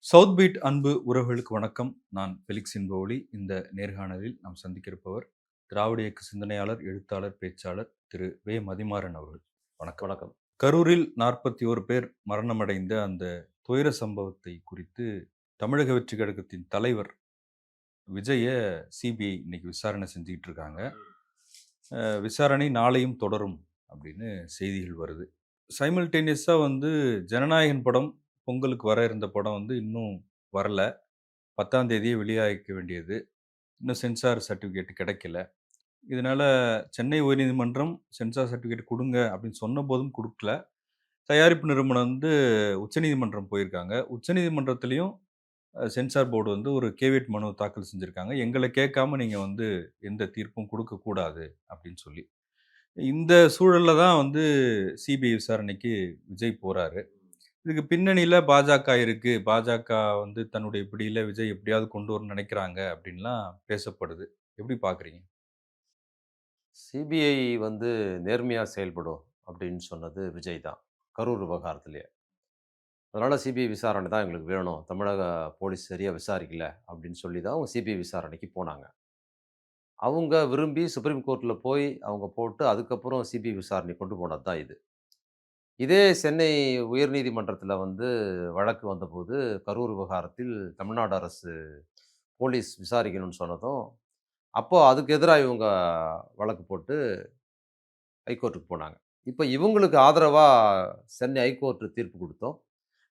South beat அன்பு உறவுகளுக்கு வணக்கம். நான் ஃபெலிக்ஸ் இன்பவொளி. இந்த நேர்காணலில் நாம் சந்திக்கிருப்பவர் திராவிட இயக்க சிந்தனையாளர், எழுத்தாளர், பேச்சாளர் திரு வே மதிமாறன் அவர்கள். வணக்கம். வணக்கம். கரூரில் 41 பேர் மரணமடைந்த அந்த துயர சம்பவத்தை குறித்து தமிழக வெற்றி கழகத்தின் தலைவர் விஜய சிபிஐ இன்னைக்கு விசாரணை செஞ்சுக்கிட்டு இருக்காங்க. விசாரணை நாளையும் தொடரும் அப்படின்னு செய்திகள் வருது. சைமல்டேனியஸாக ஜனநாயகன் படம், பொங்கலுக்கு வர இருந்த படம் இன்னும் வரல. 10ஆம் தேதியே வெளியாகிக்க வேண்டியது. இன்னும் சென்சார் சர்டிஃபிகேட் கிடைக்கல. இதனால சென்னை உயர்நீதிமன்றம் சென்சார் சர்டிஃபிகேட் குடுங்க அப்படின்னு சொன்னபோதும் குடுக்கல. தயாரிப்பு நிறுவனம் உச்சநீதிமன்றம் போயிருக்காங்க. உச்சநீதிமன்றத்திலயும் சென்சார் போர்டு ஒரு கேவியட் மனு தாக்கல் செஞ்சிருக்காங்க. எங்கள கேட்காம நீங்க எந்த தீர்ப்பும் குடுக்கக்கூடாது அப்படின்னு சொல்லி. இந்த சூழல்ல தான் சிபிஐ விசாரணைக்கு விஜய் போறாரு. இதுக்கு பின்னணியில பாஜக இருக்கு. பாஜக தன்னுடைய பிடியில விஜய் எப்படியாவது கொண்டு வரணும்னு நினைக்கிறாங்க அப்படின்லாம் பேசப்படுது. எப்படி பார்க்குறீங்க? சிபிஐ நேர்மையா செயல்படும் அப்படின்னு சொன்னது விஜய் தான். கரூர் விவகாரத்திலேயே. அதனால சிபிஐ விசாரணை தான் எங்களுக்கு வேணும். தமிழக போலீஸ் சரியா விசாரிக்கல அப்படின்னு சொல்லி தான் அவங்க சிபிஐ விசாரணைக்கு போனாங்க. அவங்க விரும்பி சுப்ரீம் கோர்ட்ல போய் அவங்க போட்டு அதுக்கப்புறம் சிபிஐ விசாரணை கொண்டு போனது தான் இது. இதே சென்னை உயர்நீதிமன்றத்தில வழக்கு வந்தபோது கரூர் விவகாரத்தில் தமிழ்நாடு அரசு போலீஸ் விசாரிக்கணும்னு சொன்னதும், அப்போ அதுக்கு எதிரா இவங்க வழக்கு போட்டு ஹைகோர்ட்டுக்கு போனாங்க. இப்ப இவங்களுக்கு ஆதரவா சென்னை ஹைகோர்ட் தீர்ப்பு குடுத்தோம்.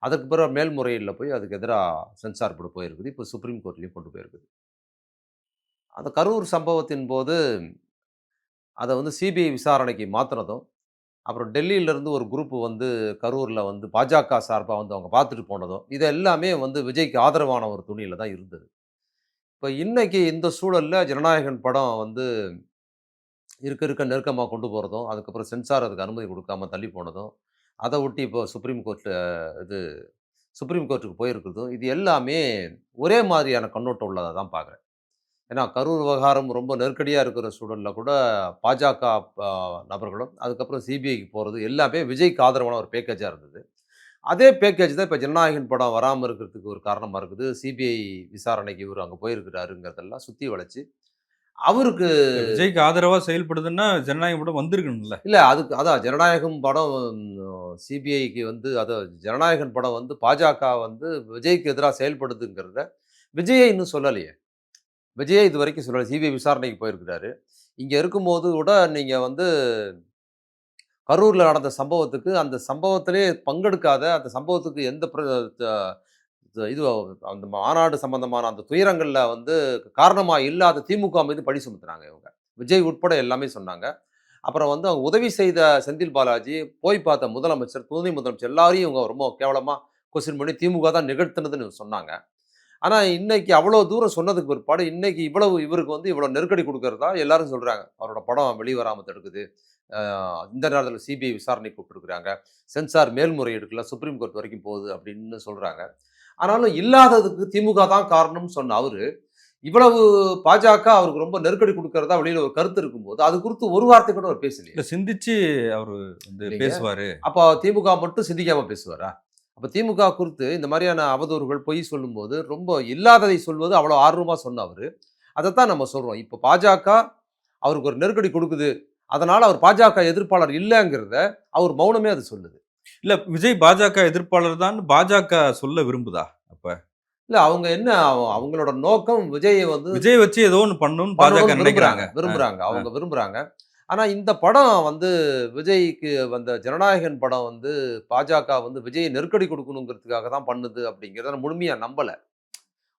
அதற்கு பிறகு மேல்முறையீடுல போய் அதுக்கு எதிரா சென்சார் போர்டு போயிருக்குது. இப்ப சுப்ரீம் கோர்ட்லயும் கொண்டு போயிருக்குது. அந்த கரூர் சம்பவத்தின் போது அத சிபிஐ விசாரணைக்கு மாத்துனதும், அப்புறம் டெல்லியிலிருந்து ஒரு குரூப் கரூர்ல பாஜக சார்பா அவங்க பார்த்துட்டு போனதும், இது எல்லாமே விஜய்க்கு ஆதரவான ஒரு துணியில தான் இருந்தது. இப்ப இன்னைக்கு இந்த சூழல்ல ஜனநாயகன் படம் இருக்க இருக்க நெருக்கமா கொண்டு போறதும், அதுக்கப்புறம் சென்சார் அதுக்கு அனுமதி குடுக்காம தள்ளி போனதும், அத ஒட்டி இப்போ இது சுப்ரீம் கோர்ட்டுக்கு போயிருக்கிறதும், இது எல்லாமே ஒரே மாதிரியான கண்ணோட்டம் உள்ளதா தான் பார்க்குறேன். ஏன்னா, கரூர் விவகாரம் ரொம்ப நெருக்கடியா இருக்கிற சூழல்ல கூட பாஜக ப நபர்களும், அதுக்கப்புறம் சிபிஐக்கு போறது எல்லாமே விஜய்க்கு ஆதரவான ஒரு பேக்கேஜா இருந்தது. அதே பேக்கேஜ் தான் இப்ப ஜனநாயகன் படம் வராம இருக்கிறதுக்கு ஒரு காரணமா இருக்குது. சிபிஐ விசாரணைக்கு இவரு அங்க போயிருக்கிறாருங்கிறதெல்லாம் சுத்தி வளைச்சு, அவருக்கு இல்ல விஜய்க்கு ஆதரவா செயல்படுதுன்னா, ஜனநாயகம் படம் வந்திருக்கணும்ல. இல்ல. அதுக்கு அதான் ஜனநாயகம் படம் சிபிஐக்கு ஜனநாயகன் படம் பாஜக விஜய்க்கு எதிரா செயல்படுதுங்கிறத விஜயே இன்னும் சொல்லலையே. விஜயே இதுவரைக்கும் சொல்லல. சிபிஐ விசாரணைக்கு போயிருக்கிறாரு. இங்க இருக்கும்போது கூட நீங்க கரூர்ல நடந்த சம்பவத்துக்கு, அந்த சம்பவத்திலே பங்கெடுக்காத, அந்த சம்பவத்துக்கு எந்த பிர த த இது அந்த மாநாடு சம்பந்தமான அந்த துயரங்கள்ல காரணமா இல்லாத திமுக மீது பழி சுமத்துனாங்க இவங்க. விஜய் உட்பட எல்லாமே சொன்னாங்க. அப்புறம் அவங்க உதவி செய்த செந்தில் பாலாஜி, போய் பார்த்த முதலமைச்சர், துணை முதலமைச்சர் எல்லாரையும் இவங்க ரொம்ப கேவலமா கொஸ்டின் பண்ணி திமுக தான் நிகழ்த்தினதுன்னு சொன்னாங்க. ஆனா, இன்னைக்கு அவ்வளோ தூரம் சொன்னதுக்கு பிற்பாடு, இன்னைக்கு இவ்வளவு இவருக்கு இவ்வளோ நெருக்கடி குடுக்கிறதா எல்லாரும் சொல்றாங்க. அவரோட படம் வெளிவராம தடுக்குது. அ இந்த நேரத்தில சிபிஐ விசாரணைக்கு கூப்பிட்டுருக்காங்க. சென்சார் மேல்முறையீடுக்குலாம் சுப்ரீம் கோர்ட் வரைக்கும் போகுது அப்படின்னு சொல்றாங்க. ஆனாலும் இல்லாததுக்கு திமுக தான் காரணம்னு சொன்ன அவரு, இவ்வளவு பாஜக அவருக்கு ரொம்ப நெருக்கடி குடுக்கிறதா வெளியில ஒரு கருத்து இருக்கும்போது, அது குறித்து ஒரு வார்த்தை கூட அவர் பேசலையே. இல்ல சிந்திச்சு அவரு இல்லைங்க. பேசுவாரு. அப்ப திமுக மட்டும் சிந்திக்காம பேசுவாரா? அப்ப திமுக குறித்து இந்த மாரியான அவதூறுகள், பொய் சொல்லும்போது, ரொம்ப இல்லாததை சொல்வது அவ்வளோ ஆர்வமா சொன்ன அவரு. அதத்தான் நம்ம சொல்றோம். இப்ப பாஜக அவருக்கு ஒரு நெருக்கடி குடுக்குது. அதனால அவர் பாஜக எதிர்ப்பாளர் இல்லங்கிறத அவர் மௌனமே அது சொல்லுது. இல்ல விஜய் பாஜக எதிர்ப்பாளர் தான் பாஜக சொல்ல விரும்புதா அப்ப? இல்ல அவங்க என்ன அவங்களோட நோக்கம் விஜய விஜய் வச்சு ஏதோ ஒண்ணு பண்ணணும்னு பாஜக பண்ணணும்னு நினைக்கிறாங்க. விரும்புறாங்க. அவங்க விரும்புறாங்க. ஆனா இந்த படம் விஜய்க்கு வந்த ஜனநாயகன் படம் பாஜக விஜய நெருக்கடி குடுக்கணுங்கிறதுக்காக தான் பண்ணுது அப்படிங்கிறத நான் முழுமையா நம்பல.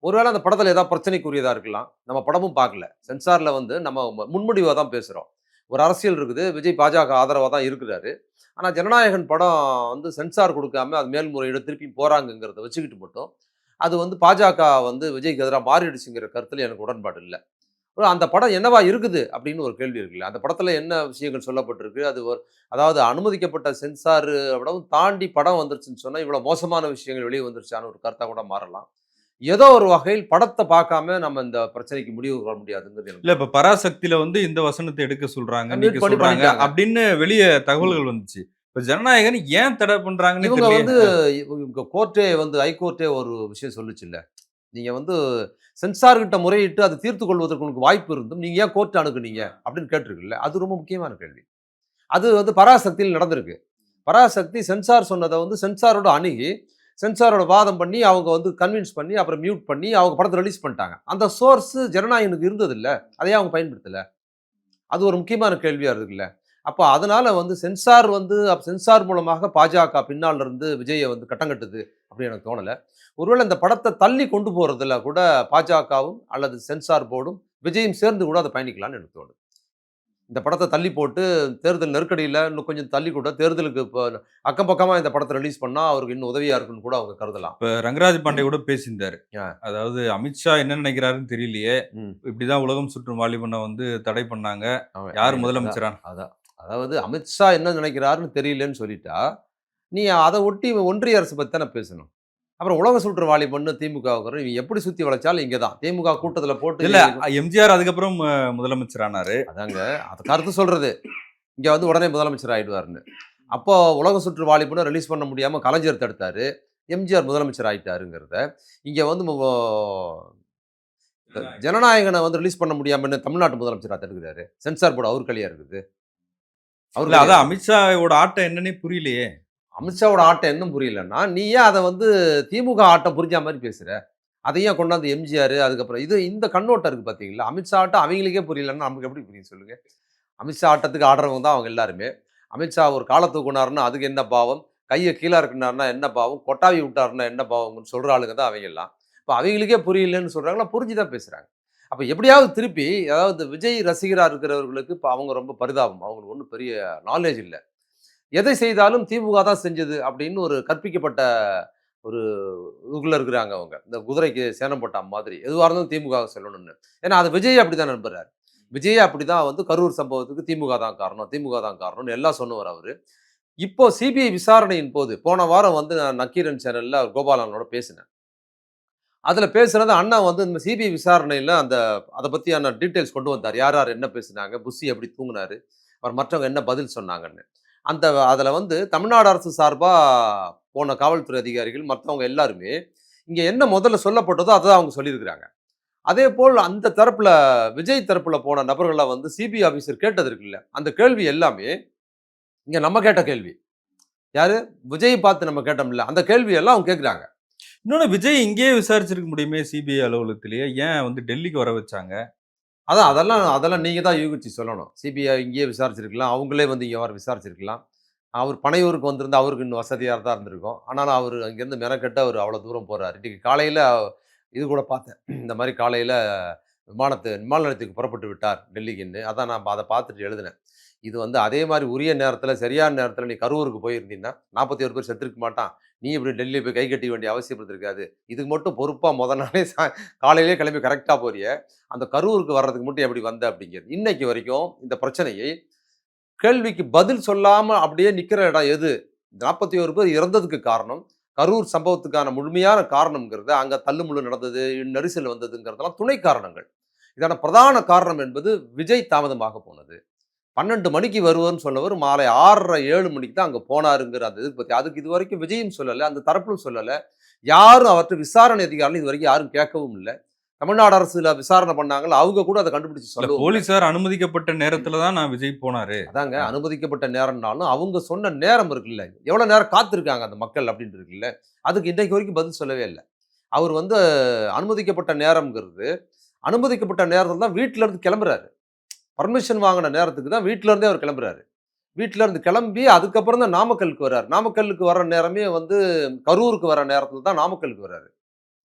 ஒருவேளை அந்த படத்துல ஏதாவது பிரச்சனைக்குரியதா இருக்கலாம். நம்ம படமும் பார்க்கல. சென்சார்ல நம்ம முன்முடிவா தான் பேசுறோம். ஒரு அரசியல் இருக்குது. விஜய் பாஜக ஆதரவா தான் இருக்கிறாரு. ஆனா ஜனநாயகன் படம் சென்சார் குடுக்காம அது மேல்முறையீடு திருப்பி போறாங்கங்கிறத வச்சுக்கிட்டு மட்டும், அது பாஜக விஜய்க்கு எதிரா மாறிடுச்சுங்கிற கருத்துல எனக்கு உடன்பாடு இல்ல. அந்த படம் என்னவா இருக்குது அப்படின்னு ஒரு கேள்வி இருக்குல்ல. அந்த படத்துல என்ன விஷயங்கள் சொல்லப்பட்டிருக்கு? அது அதாவது அனுமதிக்கப்பட்ட சென்சார் விடவும் தாண்டி படம் வந்துருச்சுன்னு சொன்னா, இவ்வளவு மோசமான விஷயங்கள் வெளிய வந்துருச்சான்னு ஒரு கருத்தா கூட மாறலாம். ஏதோ ஒரு வகையில் படத்த பார்க்காம நம்ம இந்த பிரச்சனைக்கு முடிவு வர முடியாதுங்கிறது இல்ல எனக்கு இப்ப பராசக்தியில இந்த வசனத்த எடுக்க சொல்றாங்க, நீக்க மியூட் பண்ணி சொல்றாங்க பண்ணிட்டாங்க. அப்படின்னு வெளிய தகவல்கள் வந்துச்சு. இப்ப ஜனநாயகன் ஏன் தடை பண்றாங்கன்னு இவங்க தெரியலையே. வந்து இவங்க கோர்ட்டே வந்து ஹைகோர்ட்டே ஒரு விஷயம் சொல்லுச்சுல்ல. நீங்க வந்து சென்சார் கிட்ட முறையிட்டு அதை தீர்த்துக் கொள்வதற்கு உங்களுக்கு வாய்ப்பு இருந்தும், நீங்க ஏன் கோர்ட் அணுகுனீங்க? அப்படின்னு கேட்டிருக்குல்ல. அது ரொம்ப முக்கியமான கேள்வி. அது வந்து பராசக்தியில் நடந்திருக்கு. பராசக்தி சென்சார் சொன்னத வந்து சென்சாரோட அணுகி, சென்சாரோட வாதம் பண்ணி, அவங்க வந்து கன்வின்ஸ் பண்ணி, அப்புறம் மியூட் பண்ணி, அவங்க படத்த ரிலீஸ் பண்ணிட்டாங்க. அந்த சோர்ஸ் ஜனநாயகனுக்கு இருந்ததுல்ல. அத ஏன் அவங்க பயன்படுத்தல? அது ஒரு முக்கியமான கேள்வியா இருக்குல்ல. அப்ப அதனால வந்து சென்சார் மூலமாக பாஜக பின்னால இருந்து விஜய வந்து கட்டம் கட்டுது அப்படின்னு எனக்கு தோணல. ஒருவேளை இந்த படத்த தள்ளி கொண்டு போறதுல கூட பாஜகவும் அல்லது சென்சார் போர்டும், விஜயும் சேர்ந்து கூட அத பயணிக்கலாம்னு எனக்கு தோணுது. இந்த படத்த தள்ளி போட்டு தேர்தல் நெருக்கடியில இன்னும் கொஞ்சம் தள்ளி கூட தேர்தலுக்கு அக்கம் பக்கமா இந்த படத்த ரிலீஸ் பண்ணா அவருக்கு இன்னும் உதவியா இருக்குன்னு கூட அவங்க கருதலாம். இப்ப ரங்கராஜ் பாண்டே கூட பேசியிருந்தாரு. ஆ. அதாவது அமித்ஷா என்ன நினைக்கிறாருன்னு தெரியலையே. ம். இப்படிதான் உலகம் சுற்றும் வாலிபனை வந்து தடை பண்ணாங்க. அவன் யார் அதான் முதலமைச்சரா? அதான். அதாவது அமித்ஷா என்ன நினைக்கிறாருன்னு தெரியலன்னு சொல்லிட்டா, நீ அத ஒட்டி ஒன்றிய அரசு பத்தி தானே பேசணும். அப்புறம் உலக சுற்று வாலிபன்னு திமுகவுக்கு இவன் எப்படி சுத்தி வளைச்சாலும் இங்க தான். திமுக கூட்டத்துல போட்டு இல்ல எம்ஜிஆர் அதுக்கப்புறம் முதலமைச்சரானாரு. அதாங்க அது கருத்து சொல்றது. இங்க வந்து உடனே முதலமைச்சர் ஆயிடுவாருன்னு. அப்போ உலக சுற்று வாலிபன ரிலீஸ் பண்ண முடியாம கலைஞர் தடுத்தாரு. எம்ஜிஆர் முதலமைச்சர் ஆயிட்டாருங்கிறத, இங்க வந்து ஜனநாயகன வந்து ரிலீஸ் பண்ண முடியாம என்ன தமிழ்நாட்டு முதலமைச்சரா தடுக்குறாரு. சென்சார் போர்டு அவர் கையிலயா இருக்குது. அவர் இல்ல கையிலயா அதான் இருக்குது. அமித்ஷாவோட ஆட்டம் என்னன்னே புரியலையே. அமித்ஷாவோட ஆட்டம் இன்னும் புரியலன்னா, நீ ஏன் அத வந்து திமுக ஆட்டம் புரிஞ்சா மாரி பேசுற? அத ஏன் கொண்டாந்து எம்ஜிஆர் அதுக்கப்புறம் இந்த கண்ணோட்டம் இருக்கு பார்த்தீங்களா? அமித்ஷா ஆட்டம் அவங்களுக்கே புரியலன்னா நமக்கு எப்படி புரியும் சொல்லுங்க? அமித்ஷா ஆட்டத்துக்கு ஆடுறவங்க தான் அவங்க எல்லாருமே. அமித்ஷா ஒரு கால தூக்குனாருன்னா அதுக்கு என்ன பாவம்? கைய கீழ இறக்குனாருன்னா என்ன பாவம்? கொட்டாவி விட்டாருன்னா என்ன பாவம்ன்னு சொல்ற ஆளுங்க தான் அவங்கெல்லாம். இப்ப அவங்களுக்கே புரியலன்னு சொல்றாங்கன்னா, புரிஞ்சு தான் பேசுறாங்க. அப்ப எப்படியாவது திருப்பி அதாவது விஜய் ரசிகரா இருக்கிறவர்களுக்கு இப்ப அவங்க ரொம்ப பரிதாபம். அவங்களுக்கு ஒண்ணும் பெரிய நாலேட்ஜ் இல்ல. எதை செய்தாலும் திமுக தான் செஞ்சது அப்படின்னு ஒரு கற்பிக்கப்பட்ட ஒரு இதுக்குள்ள இருக்கிறாங்க அவங்க. இந்த குதிரைக்கு சேணம் போட்டா மாதிரி. எதுவா இருந்தாலும் திமுக சொல்லணும்னு. ஏன்னா அது விஜய் அப்படிதான் நம்புறாரு. விஜய் அப்படிதான் வந்து கரூர் சம்பவத்துக்கு திமுக தான் காரணம், திமுக தான் காரணம்னு எல்லாம் சொன்னவர் அவரு. இப்போ சிபிஐ விசாரணையின் போது, போன வாரம் வந்து நான் நக்கீரன் சேனல்ல கோபாலனோட பேசினேன். அதுல பேசுனது அண்ணா வந்து இந்த சிபிஐ விசாரணையில அத பத்தியான டீட்டெயில்ஸ் கொண்டு வந்தார். யார் யார் என்ன பேசினாங்க, புஸ்ஸி எப்படி தூங்குனாரு, அப்புறம் மற்றவங்க என்ன பதில் சொன்னாங்கன்னு. அதுல வந்து தமிழ்நாடு அரசு சார்பா போன காவல்துறை அதிகாரிகள் மத்தவங்க எல்லாருமே, இங்க என்ன முதல்ல சொல்லப்பட்டதோ அததான் அவங்க சொல்லியிருக்கிறாங்க. அதேபோல் அந்த தரப்புல விஜய் தரப்புல போன நபர்கள வந்து சிபிஐ ஆபீசர் கேட்டது இருக்குல்ல, அந்த கேள்வி எல்லாமே இங்க நம்ம கேட்ட கேள்வி. யாரு? விஜய் பார்த்து நம்ம கேட்டோம்ல, அந்த கேள்வி எல்லாம் அவங்க கேட்குறாங்க. இன்னொன்னு விஜய் இங்கேயே விசாரிச்சிருக்க முடியுமே சிபிஐ அலுவலகத்திலேயே. ஏன் வந்து டெல்லிக்கு வர வச்சாங்க? அதெல்லாம் நீங்க தான் யூகிச்சு சொல்லணும். சிபிஐ இங்கேயே விசாரிச்சிருக்கலாம். அவங்களே வந்து இங்க விசாரிச்சிருக்கலாம். அவர் பனையூருக்கு வந்திருந்தா அவருக்கு இன்னும் வசதியா தான் இருந்திருக்கும். ஆனாலும் அவரு அங்கேருந்து மெனக்கெட்டு அவரு அவ்வளோ தூரம் போறாரு. இன்னைக்கு காலையில இது கூட பார்த்தேன். இந்த மாரி காலையில விமான நிலையத்துக்கு புறப்பட்டு விட்டார் டெல்லிக்குன்னு. அதான் நான் அத பார்த்துட்டு எழுதினேன். இது வந்து அதே மாரி உரிய நேரத்தில, சரியான நேரத்தில நீ கரூருக்கு போயிருந்தீன்னா, 41 பேர் செத்துருக்க மாட்டான். நீ இப்படி டெல்லி போய் கை கட்டிக்க வேண்டிய அவசியம் இருந்திருக்காது. இதுக்கு மட்டும் பொறுப்பா மொத நாளே காலையிலேயே கிளம்பி கரெக்ட்டா போறியே, அந்த கரூருக்கு வர்றதுக்கு மட்டும் எப்படி வந்த அப்படிங்கிறது. இன்னைக்கு வரைக்கும் இந்த பிரச்சனையை கேள்விக்கு பதில் சொல்லாம அப்படியே நிக்கிற இடம் எது? 41 பேர் இறந்ததுக்கு காரணம், கரூர் சம்பவத்துக்கான முழுமையான காரணம்ங்கிறது, அங்க தள்ளுமுள்ளு நடந்தது, நெரிசல் வந்ததுங்கிறதெல்லாம் துணை காரணங்கள். இதான பிரதான காரணம் என்பது விஜய் தாமதமாக போனது. 12 மணிக்கு வருவேன்னு சொன்னவர் மாலை 6:30, 7 மணிக்கு தான் அங்க போனாருங்கிற அந்த இது பத்தி அதுக்கு இதுவரைக்கும் விஜயும் சொல்லல, அந்த தரப்பும் சொல்லல. யாரும் அவர்ட்ட விசாரணை அதிகாரிகள் இதுவரைக்கும் யாரும் கேட்கவும் இல்ல. தமிழ்நாடு அரசுல விசாரணை பண்ணாங்கல்ல, அவங்க கூட அத கண்டுபிடிச்சு இல்ல சொல்லவும் இல்ல. போலீசார் அனுமதிக்கப்பட்ட நேரத்துல தான் நான் விஜய் போனாரு. அதாங்க அனுமதிக்கப்பட்ட நேரம்னாலும், அவங்க சொன்ன நேரம் இருக்குல்ல, எவ்வளோ நேரம் காத்திருக்காங்க அந்த மக்கள் அப்படின்னு இருக்குல்ல, அதுக்கு இன்னைக்கு வரைக்கும் பதில் சொல்லவே இல்ல. அவர் வந்து அனுமதிக்கப்பட்ட நேரம்ங்கிறது, அனுமதிக்கப்பட்ட நேரத்துல தான் வீட்ல இருந்து கிளம்புறாரு. பர்மிஷன் வாங்குன நேரத்துக்கு தான் வீட்ல இருந்தே அவர் கிளம்புறாரு. வீட்ல இருந்து கிளம்பி அதுக்கப்புறம் தான் நாமக்கலுக்கு வர்றாரு. நாமக்கலுக்கு வர்ற நேரமே வந்து கரூருக்கு வர நேரத்துல தான் நாமக்கலுக்கு வர்றாரு.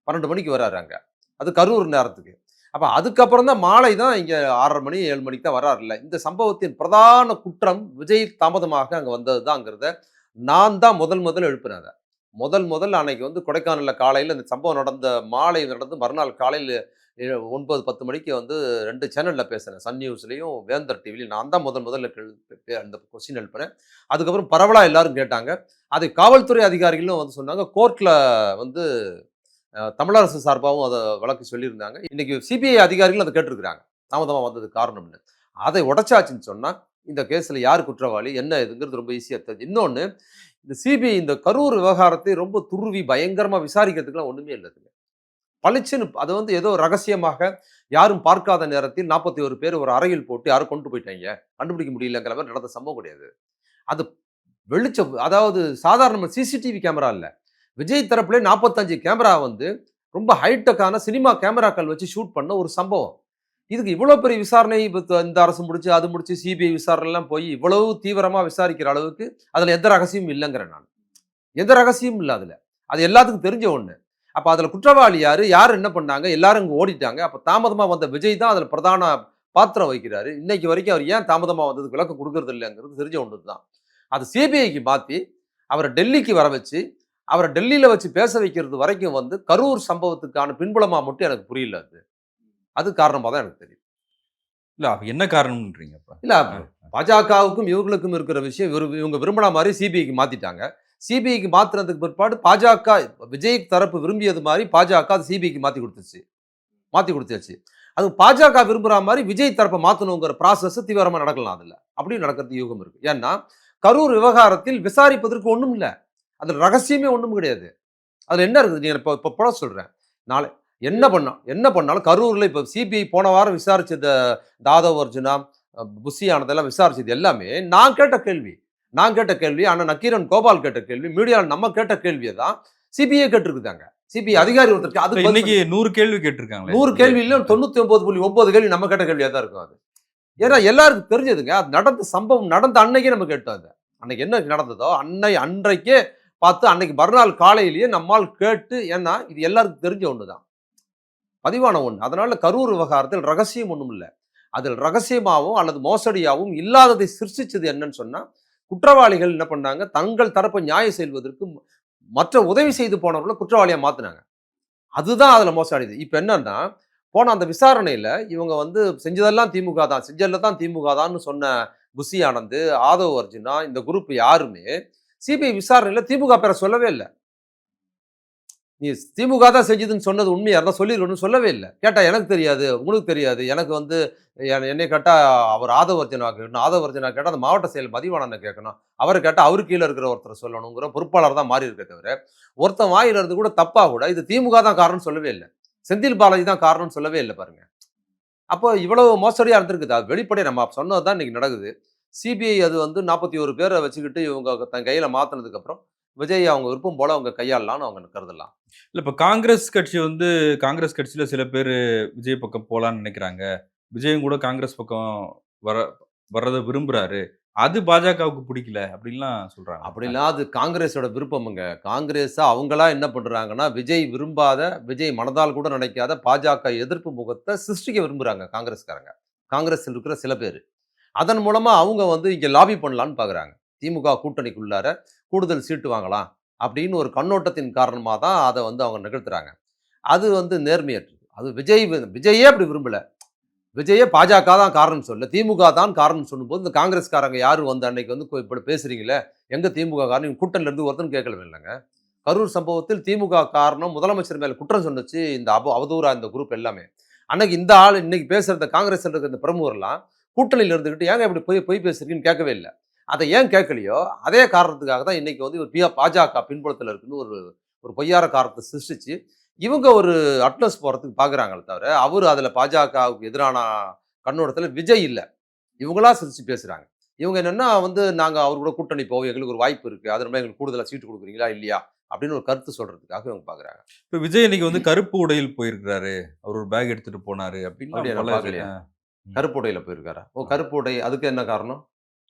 12 மணிக்கு வர்றாரு அங்க. அது கரூர் நேரத்துக்கு. அப்ப அதுக்கப்புறம் தான் மாலை தான் இங்க 6:30 மணி 7 மணிக்கு தான் வர்றாருல்ல. இந்த சம்பவத்தின் பிரதான குற்றம் விஜய் தாமதமாக அங்க வந்தது தான்ங்கிறத நான் தான் முதல் எழுப்புனேன் அத. முதல் அன்னைக்கு வந்து கொடைக்கானல்ல காலையில இந்த சம்பவம் மாலை நடந்து மறுநாள் காலையில 9, 10 மணிக்கு வந்து 2 சேனல்ல பேசினேன். சன் நியூஸ்லயும், வேந்தர் டிவிலயும் நான் தான் முதல்ல அந்த கொஸ்டின் எழுப்புனேன். அதுக்கப்புறம் பரவலா எல்லாரும் கேட்டாங்க. அதை காவல்துறை அதிகாரிகளும் வந்து சொன்னாங்க. கோர்ட்ல வந்து தமிழ் அரசு சார்பாவும் அத வழக்கு சொல்லியிருந்தாங்க. இன்னைக்கு சிபிஐ அதிகாரிகளும் அத கேட்டிருக்கிறாங்க. தாமதமா வந்ததுக்கு காரணம்னு. அதை உடைச்சாச்சுன்னு சொன்னா, இந்த கேஸில் யார் குற்றவாளி என்ன இதுங்கிறது ரொம்ப ஈஸியாக தெரிஞ்சு. இன்னொன்று, இந்த சிபிஐ இந்த கரூர் விவகாரத்தை ரொம்ப துருவி பயங்கரமாக விசாரிக்கிறதுக்குலாம் ஒன்றுமே இல்லைங்க. பளிச்சுன்னு அதை வந்து ஏதோ ரகசியமாக யாரும் பார்க்காத நேரத்தில் 41 பேர் ஒரு அறையில் போட்டு யாரும் கொண்டு போயிட்டாங்க, கண்டுபிடிக்க முடியலங்கிற மாதிரி நடந்த சம்பவம் கிடையாது. அது வெளிச்சம், அதாவது சாதாரண சிசிடிவி கேமரா இல்ல. விஜய் தரப்புல 45 கேமரா வந்து ரொம்ப ஹைடெக்கான சினிமா கேமராக்கள் வச்சு ஷூட் பண்ண ஒரு சம்பவம். இதுக்கு இவ்வளோ பெரிய விசாரணை இந்த அரசு முடிச்சு, அது முடிச்சு சிபிஐ விசாரணைலாம் போய் இவ்வளவு தீவிரமா விசாரிக்கிற அளவுக்கு அதுல எந்த ரகசியமும் இல்லைங்கிறேன் நான். எந்த ரகசியமும் இல்ல அதுல. அது எல்லாத்துக்கும் தெரிஞ்ச ஒண்ணு. அப்ப அதுல குற்றவாளி யாரு? யார் என்ன பண்ணாங்க? எல்லாரும் இங்க ஓடிட்டாங்க. அப்ப தாமதமா வந்த விஜய் தான் அதுல பிரதான பாத்திரம் வகிக்கிறாரு. இன்னைக்கு வரைக்கும் அவர் ஏன் தாமதமா வந்ததுக்கு விளக்கம் குடுக்குறது இல்லங்கிறது தெரிஞ்ச ஒண்ணு தான். அது சிபிஐக்கு மாத்தி, அவர டெல்லிக்கு வர வச்சு, அவர டெல்லியில வச்சு பேச வைக்கிறது வரைக்கும் வந்து கரூர் சம்பவத்துக்கான பின்புலமா மட்டும் எனக்கு புரியல அது. அது காரணமா தான் எனக்கு தெரியும். இல்ல அப்ப என்ன காரணம்ன்றீங்க அப்ப? இல்ல பாஜகவுக்கும் இவங்களுக்கும் இருக்கிற விஷயம் இவங்க விரும்பின மாரி சிபிஐக்கு மாத்திட்டாங்க. சிபிஐக்கு மாத்துனதுக்கு பிற்பாடு பாஜக விஜய் தரப்பு விரும்பியது மாரி பாஜக அது சிபிஐக்கு மாத்தி குடுத்துருச்சு. மாத்தி குடுத்தாச்சு. அது பாஜக விரும்புற மாரி விஜய் தரப்ப மாத்தணுங்கிற ப்ராசஸ் தீவிரமா நடக்கலாம் அதுல. அப்படியும் நடக்கிறது யூகம் இருக்கு. ஏன்னா, கரூர் விவகாரத்தில் விசாரிப்பதற்கு ஒண்ணும் இல்ல. அதுல ரகசியமே ஒண்ணும் கிடையாது. அதுல என்ன இருக்குது? நீங்க இப்ப போட சொல்றேன். நாளை என்ன பண்ணாலும் கரூர்ல இப்ப சிபிஐ போன வாரம் விசாரிச்சத தாதவ் அர்ஜுனா, புஷி ஆனதெல்லாம் விசாரிச்சது எல்லாமே நான் கேட்ட கேள்வி, அண்ணன் நக்கீரன் கோபால் கேட்ட கேள்வி, மீடியால நம்ம கேட்ட கேள்விய தான் சிபிஐ கேட்டிருக்குதாங்க. சிபிஐ அதிகாரி ஒருத்தருக்கு இல்ல, அதுக்கு இன்னைக்கு 100 கேள்வி கேட்டிருக்காங்களே. 100 கேள்வியில 99.9 கேள்வி நம்ம கேட்ட கேள்வியா தான் இருக்கும் அது. ஏன்னா எல்லாருக்கும் தெரிஞ்சதுங்க. அது நடந்த சம்பவம் நடந்த அன்னைக்கே நம்ம கேட்டோம் அத. அன்னைக்கு என்ன நடந்ததோ அன்றைக்கே பார்த்து அன்னைக்கு மறுநாள் காலையிலேயே நம்மால் கேட்டு, ஏன்னா இது எல்லாருக்கும் தெரிஞ்ச ஒண்ணுதான். பதிவான ஒண்ணு. அதனால கரூர் விவகாரத்தில் ரகசியம் ஒண்ணும் இல்ல. அதில் ரகசியமாவும் அல்லது மோசடியாவும் இல்லாததை சிருஷ்டிச்சது என்னன்னு சொன்னா, குற்றவாளிகள் என்ன பண்ணாங்க, தங்கள் தரப்பை நியாயம் செய்வதற்கு மற்ற உதவி செய்து போனவர்கள குற்றவாளியா மாத்துனாங்க. அதுதான் அதுல மோசடி. இப்ப என்னன்னா, போன அந்த விசாரணையில இவங்க வந்து செஞ்சதெல்லாம் திமுக தான், செஞ்சதுல தான் திமுக தான்னு சொன்ன புஷி ஆனந்த், ஆதவ் அர்ஜுனா இந்த குரூப் யாருமே சிபிஐ விசாரணையில திமுக பேர சொல்லவே இல்ல. நீ திமுக தான் செஞ்சதுன்னு சொன்னது உண்மையா இருந்தா சொல்லிருக்கணும்னு சொல்லவே இல்ல. கேட்டா எனக்கு தெரியாது, உங்களுக்கு தெரியாது. எனக்கு வந்து என்னைய கேட்டா அவர் ஆதவ அர்ஜுனா கேட்கணும். ஆதவ அர்ஜுனா கேட்டா அந்த மாவட்ட செயல் மதிவாணன கேட்கணும். அவர கேட்டா அவரு கீழ இருக்கிற ஒருத்தர சொல்லணுங்கிற பொறுப்பாளர் தான் மாறி இருக்கே தவிர, ஒருத்தன் வாயில இருந்து கூட தப்பா கூட இது திமுக தான் காரணம்னு சொல்லவே இல்ல. செந்தில் பாலாஜி தான் காரணம்னு சொல்லவே இல்ல பாருங்க. அப்போ இவ்வளவு மோசடியா இருந்திருக்குது. அது வெளிப்படையா நம்ம சொன்னது தான் இன்னைக்கு நடக்குது. சிபிஐ அது வந்து 41 பேர வச்சுக்கிட்டு இவங்க தன் கையில மாத்துனதுக்கு அப்புறம், விஜய் அவங்க விருப்பம் போல அவங்க கையாளலாம்னு அவங்க கருதலாம். இல்ல இப்ப காங்கிரஸ் கட்சி வந்து காங்கிரஸ் கட்சியில சில பேரு விஜய் பக்கம் போலான்னு நினைக்கிறாங்க. விஜயும் கூட காங்கிரஸ் பக்கம் வர வர்றத விரும்புறாரு. அது பாஜகவுக்கு பிடிக்கல அப்படின்லாம் சொல்றாங்க. அப்படிலாம் அது காங்கிரஸோட விருப்பமுங்க. காங்கிரஸ் அவங்களா என்ன பண்றாங்கன்னா, விஜய் விரும்பாத, விஜய் மனதால் கூட நினைக்காத பாஜக எதிர்ப்பு முகத்த சிருஷ்டிக்க விரும்புறாங்க காங்கிரஸ்காரங்க. காங்கிரஸ்ல இருக்கிற சில பேரு. அதன் மூலமா அவங்க வந்து இங்க லாபி பண்ணலான்னு பார்க்குறாங்க. திமுக கூட்டணிக்குள்ளார கூடுதல் சீட்டு வாங்கலாம் அப்படின்னு ஒரு கண்ணோட்டத்தின் காரணமா தான் அத வந்து அவங்க நிகழ்த்துறாங்க. அது வந்து நேர்மையற்றது. அது விஜயே அப்படி விரும்பல. விஜயே பாஜக தான் காரணம்னு சொல்லல. திமுக தான் காரணம்னு சொல்லும்போது, இந்த காங்கிரஸ்காரங்க யாரும் வந்து அன்னைக்கு வந்து இப்படி பேசுறீங்களே, எங்க திமுக காரணம் கூட்டணில இருந்து ஒருத்தனும் கேட்கல இல்லங்க. கரூர் சம்பவத்தில் திமுக காரணம் முதலமைச்சர் மேல குற்றம் சொன்னுச்சு இந்த அவதூறா இந்த குரூப் எல்லாமே. அன்னைக்கு இந்த ஆள் இன்னைக்கு பேசுற இந்த காங்கிரஸ்ல இருக்கிற இந்த பிரமுகர்லாம் கூட்டணியில இருந்துகிட்டு ஏங்க இப்படி பொய் பேசுறீங்கன்னு கேட்கவே இல்ல. அத ஏன் கேட்கலையோ, அதே காரணத்துக்காக தான் இன்னைக்கு வந்து ஒரு பாஜக பின்புலத்துல இருக்குன்னு ஒரு ஒரு பொய்யான காரணத்த சிருஷ்டிச்சு, இவங்க ஒரு அட்னஸ் போறதுக்கு பார்க்குறாங்களே தவிர, அவரு அதுல பாஜகவுக்கு எதிரான கண்ணோட்டத்துல விஜய் இல்ல. இவங்களா சிரிச்சு பேசுறாங்க. இவங்க என்னன்னா வந்து, நாங்க அவர் கூட கூட்டணி போவோம். எங்களுக்கு ஒரு வாய்ப்பு இருக்கு. அதன் மூலம் எங்களுக்கு கூடுதலா சீட்டு குடுக்குறீங்களா? இல்லையா? அப்படின்னு ஒரு கருத்து சொல்றதுக்காக இவங்க பார்க்குறாங்க. இப்ப விஜய் இன்னைக்கு வந்து கருப்பு உடையில் போயிருக்கிறாரு. அவர் ஒரு பேக் எடுத்துட்டு போனாரு அப்படியா? அப்படின்லாம் நான் பல பார்க்கலையா? ம். கருப்பு உடையில போயிருக்காரா? ஓ! ஆ. கருப்பு உடை அதுக்கு என்ன காரணம்?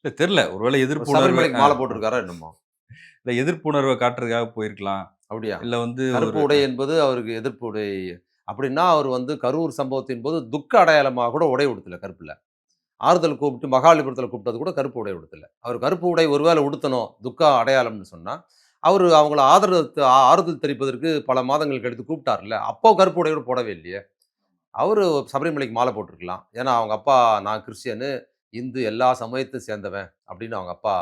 இல்ல தெரியல. ஒருவேளை எதிர்ப்பு உணர்வு சபரிமலைக்கு மாலை போட்டிருக்காரா என்னமோ? இல்ல எதிர்ப்பு உணர்வ காட்டுறதுக்காக போயிருக்கலாம். அப்படியா? இல்ல வந்து கருப்பு ஒரு உடை என்பது அவருக்கு எதிர்ப்பு உடை. அப்படின்னா, அவர் வந்து கரூர் சம்பவத்தின் போது துக்க அடையாளமா கூட உடை உடுத்தல கருப்புல. ஆறுதல் கூப்பிட்டு மகாபலிபுரத்தில கூப்பிட்டது கூட கருப்பு உடை உடுத்தல. அவர் கருப்பு உடை ஒருவேளை உடுத்தணும், துக்க அடையாளம்னு சொன்னா, அவரு அவங்கள ஆறுதல் தெரிவிப்பதற்கு பல மாதங்கள் கழித்து கூப்பிட்டார்ல, அப்போ கருப்பு உடை கூட போடவே இல்லையே! அவரு சபரிமலைக்கு மாலை போட்டிருக்கலாம். ஏன்னா, அவங்க அப்பா நான் கிறிஸ்டியனு, இந்து எல்லா சமயத்தையும் சேர்ந்தவன் அப்படின்னு அவங்க அப்பா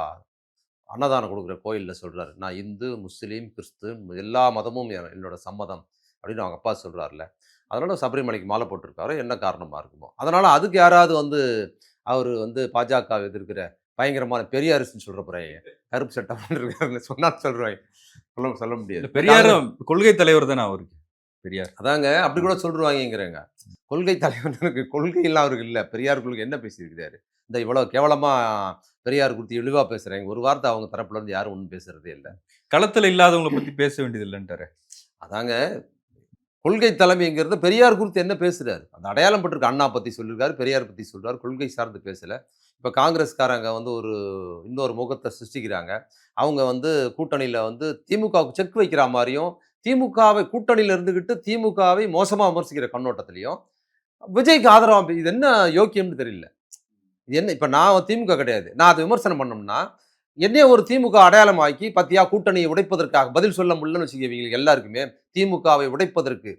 அன்னதானம் குடுக்குற கோயில்ல சொல்றாரு. நான் இந்து, முஸ்லீம், கிறிஸ்து எல்லா மதமும் என்னோட சம்மதம் அப்படின்னு அவங்க அப்பா சொல்றார்ல. அதனால சபரிமலைக்கு மாலை போட்டிருக்காரு. என்ன காரணமா இருக்குமோ? அதனால அதுக்கு யாராவது வந்து அவர் வந்து பாஜக எதிர்க்கிற பயங்கரமான பெரியாரிஸ்ட்னு சொல்ற போறாங்க. கருப்பு சட்டை போட்டிருக்காருன்னு சொன்னா சொல்றாங்க. சொல்ல முடியாது. இல்ல பெரியாரும் கொள்கை தலைவர் தானே அவருக்கு. பெரியார். அதாங்க அப்படி ம். கூட சொல்றாங்கங்கிறேங்க. கொள்கை தலைவனுக்கு கொள்கைலாம் அவருக்கு இல்ல. பெரியார் கொள்கை என்ன பேசியிருக்கிறாரு? இந்த இவ்வளவு கேவலமா பெரியார் குறித்து இழிவா பேசுறாங்க. ஒரு வார்த்தை அவங்க தரப்புல இருந்து யாரும் ஒண்ணும் பேசுறதே இல்ல. களத்துல இல்லாதவங்கள பத்தி பேச வேண்டியது இல்லன்ட்டாரே. அதாங்க கொள்கை தலைமைங்கிறது பெரியார் குறித்து என்ன பேசுறாரு? அந்த அடையாளம் பட்டிருக்கு. அண்ணா பத்தி சொல்லியிருக்காரு, பெரியார் பத்தி சொல்றாரு. கொள்கை சார்ந்து பேசல. இப்ப காங்கிரஸ்காரங்க வந்து இன்னொரு முகத்த சிருஷ்டிக்கிறாங்க. அவங்க வந்து கூட்டணியில வந்து திமுகவுக்கு செக் வைக்கிற மாரியும், திமுகவை கூட்டணியில இருந்துகிட்டு திமுகவை மோசமா விமர்சிக்கிற கண்ணோட்டத்திலயும், விஜய்க்கு ஆதரவா இது என்ன யோக்கியம்னு தெரியல. இது என்ன இப்ப நான் திமுக கிடையாது. நான் அத விமர்சனம் பண்ணோம்னா, என்னைய ஒரு திமுக அடையாளம் ஆக்கி, "பாத்தியா கூட்டணியை உடைப்பதற்காக" பதில் சொல்ல முடியலன்னு வச்சுக்கங்க இவங்களுக்கு எல்லாருக்குமே, திமுகவை உடைப்பதற்கு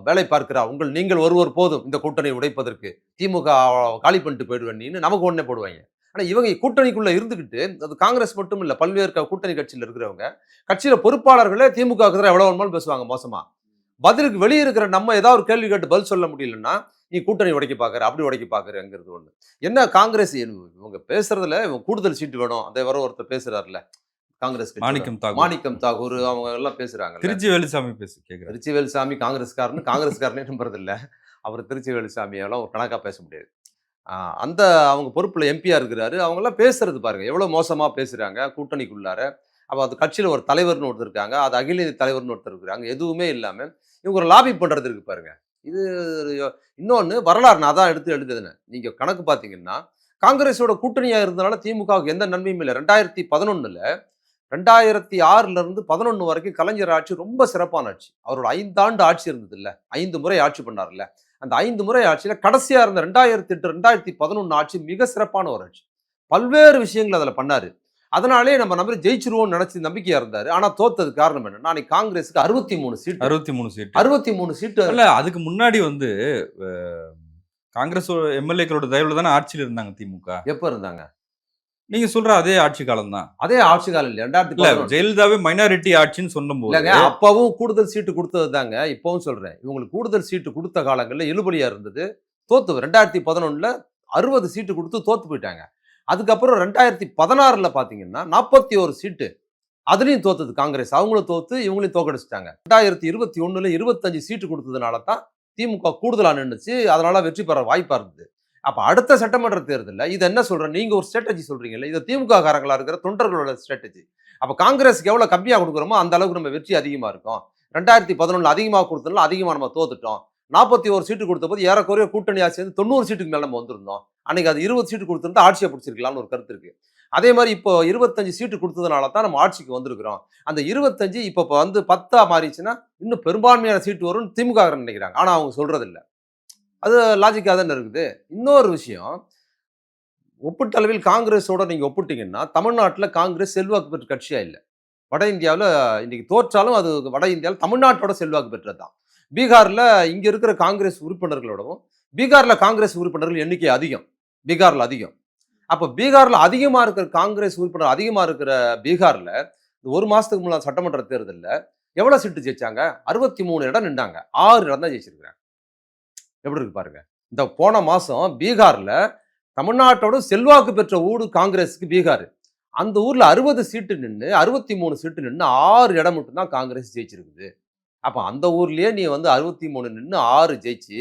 வேலை பார்க்கிறா நீங்கள் ஒருவர் போதும் இந்த கூட்டணியை உடைப்பதற்கு. திமுக காலி பண்ணிட்டு போயிடுவேன் நீன்னு நமக்கு உடனே போடுவாய்ங்க. ஆனா இவங்க கூட்டணிக்குள்ள இருந்துகிட்டு, அது காங்கிரஸ் மட்டும் இல்ல, பல்வேறு கூட்டணி கட்சியில இருக்கிறவங்க, கட்சியில பொறுப்பாளர்களே திமுகவுக்கு எதிரா எவ்வளவு வேணுமாலும் பேசுவாங்க மோசமா. பதிலுக்கு வெளிய இருக்கிற நம்ம ஏதாவது ஒரு கேள்வி கேட்டு பதில் சொல்ல முடியலன்னா, நீ கூட்டணி உடைக்க பார்க்குற, அப்படி உடைக்க பார்க்குறங்கிறது ஒண்ணு. என்ன காங்கிரஸ் இவங்க பேசுறதுல இவங்க கூடுதல் சீட்டு வேணும். அந்த ஒருத்தர் பேசுறாருல்ல, காங்கிரஸ் கட்சியோட மாணிக்கம் தாகூர். மாணிக்கம் தாகூர் அவங்க எல்லாம் பேசுறாங்கல்ல. திருச்சி வேலுசாமி கேட்கிறாரு. திருச்சி வேலுசாமி காங்கிரஸ்காரனே நம்புறதில்ல. அவர் திருச்சி வேலுசாமியெல்லாம் ஒரு கணக்கா பேச முடியாது. ஆ அந்த அவங்க பொறுப்புல எம்பியா இருக்கிறாரு. அவங்கலாம் பேசுறது பாருங்க. எவ்வளோ மோசமா பேசுறாங்க கூட்டணிக்குள்ளார. அப்ப அது கட்சியில ஒரு தலைவர்ன்னு ஒருத்தர் இருக்காங்க. அது அகில இந்திய தலைவர்ன்னு ஒருத்தர் இருக்கிறாங்க. எதுவுமே இல்லாம இவங்க ஒரு லாபி பண்றது இருக்கு பாருங்க. இது இன்னொன்னு வரலாறு நான் தான் எடுத்து எழுதுனேன். நீங்க கணக்கு பார்த்தீங்கன்னா, காங்கிரஸோட கூட்டணியா இருந்தனால திமுகவுக்கு எந்த நன்மையும் இல்ல. 2011ல 2006ல இருந்து 11 வரைக்கும் கலைஞர் ஆட்சி ரொம்ப சிறப்பான ஆட்சி. அவரோட 5 ஆண்டு ஆட்சி இருந்ததுல்ல. 5 முறை ஆட்சி பண்ணார்ல. அந்த 5 முறை ஆட்சியில கடைசியா இருந்த 2008, 2011 ஆட்சி மிக சிறப்பான ஒரு ஆட்சி. பல்வேறு விஷயங்கள் அதுல பண்ணாரு. அதனாலேயே நம்ம நம்பி ஜெயிச்சுருவோம்னு நினைச்சு நம்பிக்கையா இருந்தாரு. ஆனா தோத்ததுக்கு காரணம் என்னன்னா, அன்னைக்கு காங்கிரஸ்க்கு 63 சீட்டு. 63 சீட்டு. 63 சீட்டு. இல்ல அதுக்கு முன்னாடி வந்து அ காங்கிரஸ் எம்எல்ஏக்களோட தயவுல தானே ஆட்சியில இருந்தாங்க திமுக. எப்ப இருந்தாங்க? நீங்க சொல்ற அதே ஆட்சி காலம் தான். அதே ஆட்சி காலம் இல்ல. இல்ல 2011 ஜெயலலிதாவே மைனாரிட்டி ஆட்சின்னு சொன்னபோது இல்லங்க. அப்பவும் கூடுதல் சீட்டு குடுத்தது தாங்க. இப்பவும் சொல்றேன். இவங்களுக்கு கூடுதல் சீட்டு குடுத்த காலங்கள்ல இழுபறியா இருந்தது. தோத்து 2011ல 60 சீட்டு குடுத்து தோத்து போயிட்டாங்க. அதுக்கப்புறம் 2016ல பார்த்தீங்கன்னா, 41 சீட்டு. அதுலயும் தோத்தது காங்கிரஸ். அவங்களும் தோத்து, இவங்களையும் தோற்கடிச்சுட்டாங்க. 2021ல 25 சீட்டு குடுத்ததுனால தான் திமுக கூடுதலா நின்னுச்சு. அதனால வெற்றி பெற வாய்ப்பா இருந்தது. அப்ப அடுத்த சட்டமன்ற தேர்தல்ல இத என்ன சொல்றேன், நீங்க ஒரு ஸ்ட்ராட்டஜி சொல்றீங்கல்ல, இது திமுக காரங்களா இருக்கிற தொண்டர்களோட ஸ்ட்ராட்டஜி. அப்ப காங்கிரஸ்க்கு எவ்வளவு கம்மியா குடுக்குறோமோ, அந்த அளவுக்கு நம்ம வெற்றி அதிகமா இருக்கும். 2011ல அதிகமா குடுத்ததுனால அதிகமா நம்ம தோத்துட்டோம். 41 சீட்டு குடுத்தபோது ஏறக்குறைய கூட்டணி ஆட்சி சேர்ந்து 90 சீட்டுக்கு மேல நம்ம வந்திருந்தோம். அன்னைக்கு அது 20 சீட்டு குடுத்திருந்தா ஆட்சிய பிடிச்சிருக்கலாம்னு ஒரு கருத்து இருக்கு. அதே மாரி இப்போ 25 சீட்டு குடுத்ததுனால தான் நம்ம ஆட்சிக்கு வந்திருக்கிறோம். அந்த 25 இப்ப வந்து 10ஆ மாறிச்சுன்னா, இன்னும் பெரும்பான்மையான சீட்டு வரும்னு திமுககாரங்க நினைக்கிறாங்க. ஆனா அவங்க சொல்றது இல்ல. அது லாஜிக்கா தானே இருக்குது. இன்னொரு விஷயம், ஒப்பீட்டளவில் காங்கிரஸோட நீங்க ஒப்பிட்டீங்கன்னா, தமிழ்நாட்டுல காங்கிரஸ் செல்வாக்கு பெற்ற கட்சியா இல்ல. வட இந்தியாவுல இன்னைக்கு தோற்றாலும் அது வட இந்தியாவுல தமிழ்நாட்டோட செல்வாக்கு பெற்றது தான். பீகார்ல இங்க இருக்கிற காங்கிரஸ் உறுப்பினர்களோடவும், பீகார்ல காங்கிரஸ் உறுப்பினர்கள் எண்ணிக்கை அதிகம். பீகார்ல அதிகம். அப்ப பீகார்ல அதிகமா இருக்கிற காங்கிரஸ் உறுப்பினர் அதிகமா இருக்கிற பீகார்ல, இந்த 1 மாசத்துக்கு முன்னால சட்டமன்ற தேர்தல்ல எவ்வளவு சீட்டு ஜெயிச்சாங்க? 63 இடம் நின்னாங்க. 6 இடம் தான் ஜெயிச்சிருக்காங்க. எப்படி இருக்கு பாருங்க. இந்த போன மாசம் பீகார்ல தமிழ்நாட்டோட செல்வாக்கு பெற்ற ஊடு காங்கிரஸ்க்கு பீகார். அந்த ஊர்ல 60 சீட்டு நின்னு 63 சீட்டு நின்னு 6 இடம் மட்டும் தான் காங்கிரஸ் ஜெயிச்சிருக்குது. அப்ப அந்த ஊர்லயே நீ வந்து 63 நின்னு 6 ஜெயிச்சு,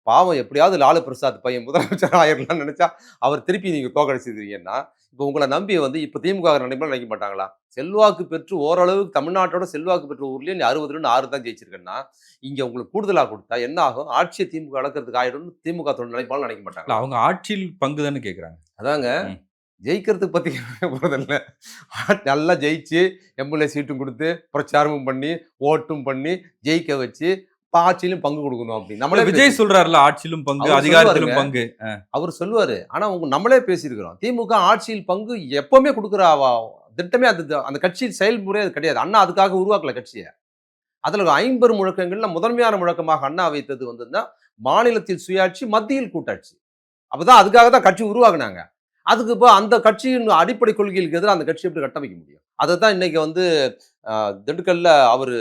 பாவம் எப்படியாவது லாலு பிரசாத் பையன் முதலமைச்சர் ஆயிரலாம்னு நெனச்சா, அவர் திருப்பி நீங்க தோற்கடிச்சிருக்கீங்கன்னா, இப்ப உங்கள நம்பி வந்து இப்ப திமுக நினைக்க மாட்டாங்களா? செல்வாக்கு பெற்று ஓரளவுக்கு தமிழ்நாட்டோட செல்வாக்கு பெற்ற ஊர்லயே நீ 60ல 6 தான் ஜெயிச்சிருக்கன்னா, இங்க உங்களுக்கு கூடுதலா குடுத்தா என்ன ஆகும்? ஆட்சிய திமுக இழக்கிறதுக்கு ஆயிடும்னு திமுக தொண்டர் நினைப்பாங்கன்னு நினைக்க இல்ல மாட்டாங்களா? அவங்க ஆட்சியில் பங்கு தானே கேட்கறாங்க. அதாங்க ம். ஜெயிக்கிறதுக்கு பத்தி போறதில்ல. நல்லா ஜெயிச்சு, எம்எல்ஏ சீட்டும் குடுத்து, பிரச்சாரமும் பண்ணி, ஓட்டும் பண்ணி, ஜெயிக்க வச்சு, ஆட்சியிலும் பங்கு குடுக்கணும் அப்படின்னு. இல்ல நம்மளே விஜய் சொல்றாருல்ல ஆட்சியிலும் பங்கு, அவரு அதிகாரத்திலும் சொல்லுவாருங்க. பங்கு. அவரு சொல்லுவாரு. ஆனா நம்மளே பேசியிருக்கிறோம். திமுக ஆட்சியில் பங்கு எப்பவுமே குடுக்குற திட்டமே அது அந்த கட்சியின் செயல்முறையே அது கிடையாது. அண்ணா அதுக்காக உருவாக்கல கட்சிய. அதுல 50 முழக்கங்கள்ல முதன்மையான முழக்கமாக அண்ணா வைத்தது வந்துன்னா, மாநிலத்தில் சுயாட்சி, மத்தியில் கூட்டாட்சி. அப்பதான் அதுக்காக தான் கட்சி உருவாக்குனாங்க. அதுக்கு இப்ப அந்த கட்சியின் அடிப்படை கொள்கைகளுக்கு எதிரா அந்த கட்சி எப்படி கட்டமைக்க முடியும்? அதத்தான் இன்னைக்கு வந்து திண்டுக்கல்ல அவரு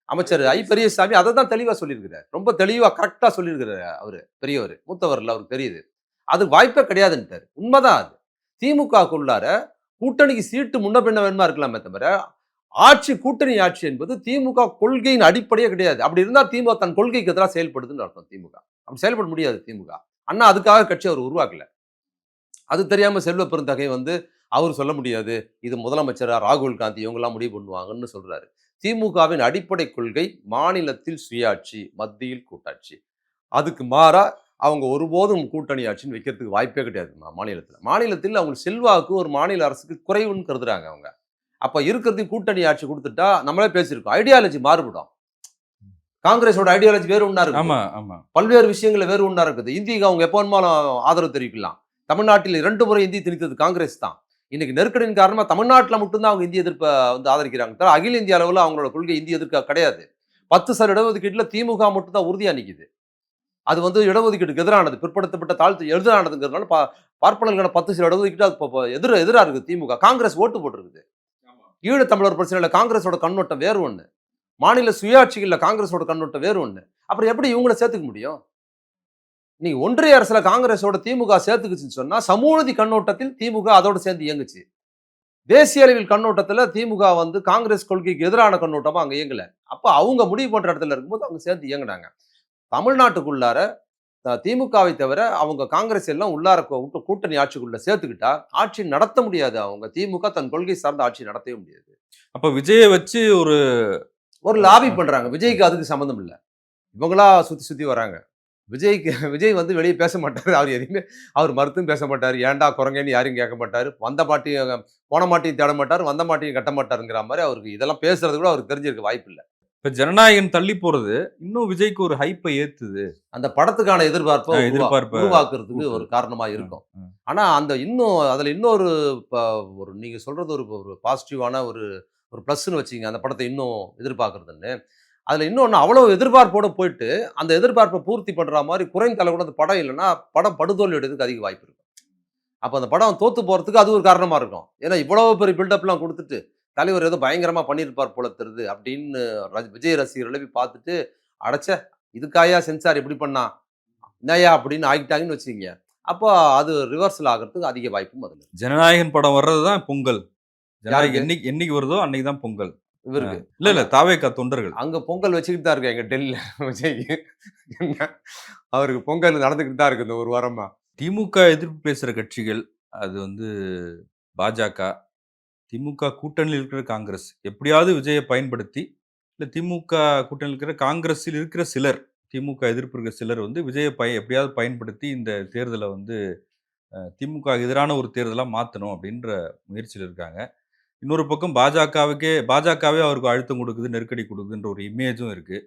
அமைச்சர் பெரியசாமி அததான் தெளிவா சொல்லியிருக்கிறார். ரொம்ப தெளிவா கரெக்ட்டா சொல்லியிருக்கிறாரு அவரு. பெரியவரு. மூத்தவர்ல அவருக்கு தெரியுது. அது வாய்ப்பே கிடையாதுன்ட்டாரு. உண்மைதான் அது. திமுகக்குள்ளார கூட்டணிக்கு சீட்டு முன்ன பின்ன வேணுமா இருக்கலாமே தவிர, கூட்டணி ஆட்சி என்பது திமுக கொள்கையின் அடிப்படையே கிடையாது. அப்படி இருந்தா திமுக தன் கொள்கைக்கு எதிரா செயல்படுதுன்னு அர்த்தம் திமுக. அப்படி செயல்பட முடியாது திமுக. அண்ணா அதுக்காக கட்சி அவர் உருவாக்கல. அது தெரியாம செல்வ பெருந்தகை வந்து அவர் சொல்ல முடியாது. இது முதலமைச்சரா ராகுல் காந்தி இவங்கலாம் முடிவு பண்ணுவாங்கன்னு சொல்றாரு. திமுகவின் அடிப்படை கொள்கை மாநிலத்தில் சுயாட்சி, மத்தியில் கூட்டாட்சி. அதுக்கு மாறா அவங்க ஒருபோதும் கூட்டணி ஆட்சின்னு வைக்கிறதுக்கு வாய்ப்பே கிடையாது மாநிலத்தில். மாநிலத்தில் அவங்க செல்வாக்கு ஒரு மாநில அரசுக்கு குறைவுன்னு கருதுறாங்க அவங்க. அப்ப இருக்கிறதையும் கூட்டணி ஆட்சி கொடுத்துட்டா நம்மளே பேசியிருக்கோம். ஐடியாலஜி மாறுபடும். காங்கிரஸோட ஐடியாலஜி வேறு ஒன்றா இருக்குது. ஆமா ஆமா. பல்வேறு விஷயங்கள்ல வேறு ஒன்றா இருக்குது. இந்திக்கு அவங்க எப்போ வேணுமாலும் ஆதரவு தெரிவிக்கலாம். தமிழ்நாட்டில் 2 முறை இந்தி திணித்தது காங்கிரஸ் தான். இன்னைக்கு நெருக்கடியின் காரணமா தமிழ்நாட்டில் மட்டும்தான் அவங்க இந்திய எதிர்ப்பை வந்து ஆதரிக்கிறாங்க தவிர அகில இந்திய அளவில் அவங்களோட கொள்கை இந்திய எதிர்க்க கிடையாது. 10% இடஒதுக்கீட்டுல திமுக மட்டும் தான் உறுதியா நிக்குது. அது வந்து இடஒதுக்கீட்டுக்கு எதிரானது, பிற்படுத்தப்பட்ட தாழ்த்து எதிரானதுங்கிறதுனால பார்ப்பனர்களான 10% இடஒதுக்கீட்டு அது எதிரா இருக்கு திமுக. காங்கிரஸ் ஓட்டு போட்டிருக்குது. ஈழத் தமிழர் பிரச்சனையில காங்கிரஸோட கண்ணோட்டம் வேறு ஒண்ணு. மாநில சுயாட்சிகள்ல காங்கிரஸோட கண்ணோட்டம் வேறு ஒண்ணு. அப்புறம் எப்படி இவங்களை சேர்த்துக்க முடியும்? நீங்க ஒன்றிய அரசுல காங்கிரஸோட திமுக சேர்த்துக்குச்சுன்னு சொன்னா சமூகநீதி கண்ணோட்டத்தில் திமுக அதோட சேர்ந்து இயங்குச்சு. தேசிய அளவில் கண்ணோட்டத்துல திமுக வந்து காங்கிரஸ் கொள்கைக்கு எதிரான கண்ணோட்டமா அங்க இயங்கல. அப்ப அவங்க முடிவு பண்ற இடத்துல இருக்கும்போது அவங்க சேர்ந்து இயங்குனாங்க. தமிழ்நாட்டுக்குள்ளார திமுகவை தவிர அவங்க காங்கிரஸ் எல்லாம் உள்ளார கூட்டணி ஆட்சிக்குள்ள சேர்த்துக்கிட்டா ஆட்சி நடத்த முடியாது. அவங்க திமுக தன் கொள்கை சார்ந்த ஆட்சி நடத்தவே முடியாது. அப்ப விஜயை வச்சு ஒரு ஒரு லாபி பண்றாங்க. விஜய்க்கு அதுக்கு சம்மந்தம் இல்ல. இவங்களா சுத்தி சுத்தி வராங்க. விஜய் வந்து வெளியே பேச மாட்டாரு. அவர் எதையுமே அவர் மறுத்தும் பேச மாட்டாரு. ஏன்டா குரங்கன்னு யாரையும் கேட்க மாட்டாரு. வந்த மாட்டியும் போன மாட்டியும் தேட மாட்டாரு. வந்த மாட்டியும் கட்ட மாட்டாருங்கிற மாதிரி அவருக்கு இதெல்லாம் பேசுறது கூட அவருக்கு தெரிஞ்சிருக்க வாய்ப்பு இல்ல. இப்ப ஜனநாயகன் தள்ளி போறது இன்னும் விஜய்க்கு ஒரு ஹைப்பை ஏத்துது. அந்த படத்துக்கான எதிர்பார்ப்பை உருவாக்குறதுக்கு ஒரு ஊக்குவிக்கும். காரணமா இருக்கும். ஆனா அந்த இன்னும் அதுல இன்னொரு ஒரு நீங்க சொல்றது ஒரு பாசிட்டிவான ஒரு ஒரு பிளஸ்ன்னு வச்சுக்கங்க. அந்த படத்தை இன்னும் எதிர்பார்க்கறதுன்னு. அதுல இன்னொன்னு அவ்வளவு எதிர்பார்ப்போட போயிட்டு, அந்த எதிர்பார்ப்பை பூர்த்தி பண்ற மாரி குறைந்த அளவு கூட அந்த படம் இல்லன்னா, படம் படுதோல்வி அடையறதுக்கு அதிக வாய்ப்பு இருக்கு. அப்ப அந்த படம் தோத்து போறதுக்கு அது ஒரு காரணமா இருக்கும். ஏன்னா இவ்வளவு பெரிய பில்டப்லாம் குடுத்துட்டு, தலைவர் ஏதோ பயங்கரமா பண்ணியிருப்பார் போல தெரியுது அப்படின்னு விஜய் ரசிகர்கள் போய் பார்த்துட்டு, அடச்சே இதுக்காயா சென்சார் இப்படி பண்ணான்? என்னய்யா அப்படின்னு ஆகிட்டாங்கன்னு வச்சுக்கங்க. அப்போ அது ரிவர்சல் ஆகுறதுக்கு அதிக வாய்ப்பும் அதுல இருக்கு. ஜனநாயகன் படம் வர்றதுதான் பொங்கல். ஜனநாயகம் யாருக்கு? என்னைக்கு என்னைக்கு வருதோ அன்னைக்கு தான் பொங்கல். இவருக்கு. இல்ல தாவேகா தொண்டர்கள். அங்க பொங்கல் வச்சுக்கிட்டு தான் இருக்காங்க டெல்லியில விஜய்க்கு. அவருக்கு பொங்கல் நடந்துக்கிட்டு தான் இருக்கு இந்த ஒரு வாரமா. திமுக எதிர்ப்பு பேசுற கட்சிகள் அது வந்து பாஜக, திமுக கூட்டணியில் இருக்கிற காங்கிரஸ் எப்படியாவது விஜயை பயன்படுத்தி, இல்ல திமுக கூட்டணியில் இருக்கிற காங்கிரஸில் இருக்கிற சிலர், திமுக எதிர்ப்பு இருக்கிற சிலர் வந்து விஜயை எப்படியாவது பயன்படுத்தி இந்த தேர்தலை வந்து திமுக எதிரான ஒரு தேர்தலா மாத்தணும் அப்படின்ற முயற்சியில் இருக்காங்க. இன்னொரு பக்கம் பாஜகவே அவருக்கு அழுத்தம் கொடுக்குது, நெருக்கடி கொடுக்குதுன்ற ஒரு இமேஜும் இருக்கு.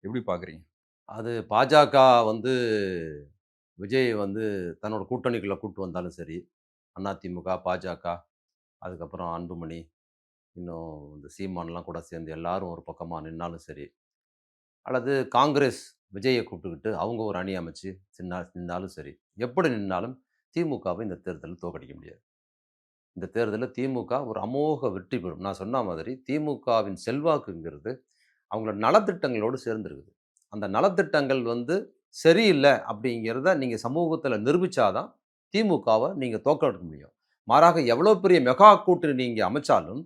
எப்படி பார்க்குறீங்க? அது பாஜக வந்து விஜய் வந்து தன்னோட கூட்டணிக்குள்ள கூட்டு வந்தாலும் சரி, அதிமுக, பாஜக, அதுக்கப்புறம் அன்புமணி, இன்னும் இந்த சீமான்லாம் கூட சேர்ந்து எல்லாரும் ஒரு பக்கமா நின்னாலும் சரி, அல்லது காங்கிரஸ் விஜயை கூப்பிட்டுக்கிட்டு அவங்க ஒரு அணி அமைச்சு நின்னாலும் சரி, எப்படி நின்னாலும் திமுகவை இந்த தேர்தலில் தோற்கடிக்க முடியாது. இந்த தேர்தலில் திமுக ஒரு அமோக வெற்றி பெறும். நான் சொன்ன மாதிரி திமுகவின் செல்வாக்குங்கிறது அவங்களோட நலத்திட்டங்களோடு சேர்ந்துருக்குது. அந்த நலத்திட்டங்கள் வந்து சரியில்ல அப்படிங்கிறத நீங்க சமூகத்துல நிரூபிச்சாதான் திமுகவ நீங்க தோற்கடிக்க முடியும். மாறாக எவ்வளோ பெரிய மெகா கூட்டணி நீங்க அமைச்சாலும்,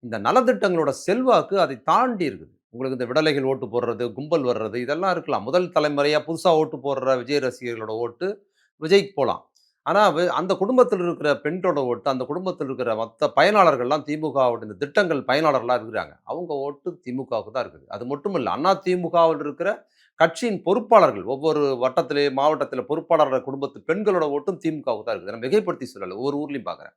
இந்த நலத்திட்டங்களோட செல்வாக்கு அதை தாண்டி இருக்குது. உங்களுக்கு இந்த விடலைகள் ஓட்டு போடுறது, கும்பல் வர்றது இதெல்லாம் இருக்கலாம். முதல் தலைமுறையா புதுசா ஓட்டு போடுற விஜய் ரசிகர்களோட ஓட்டு விஜய்க்கு போலாம். ஆனா அந்த குடும்பத்தில் இருக்கிற பெண்களோட ஓட்டு, அந்த குடும்பத்தில் இருக்கிற மத்த பயனாளர்கள்லாம் திமுகவோட இந்த திட்டங்கள் பயனாளர்களா இருக்கிறாங்க. அவங்க ஓட்டு திமுகவுக்கு தான் இருக்குது. அது மட்டும் இல்ல, அதிமுகவில் இருக்கிற கட்சியின் பொறுப்பாளர்கள் ஒவ்வொரு வட்டத்திலே, மாவட்டத்தில பொறுப்பாளர் குடும்பத்து பெண்களோட ஓட்டும் திமுகவுக்கு தான் இருக்குது. நான் மிகைப்படுத்தி சொல்லல. ஒவ்வொரு ஊர்லயும் பார்க்குறேன்.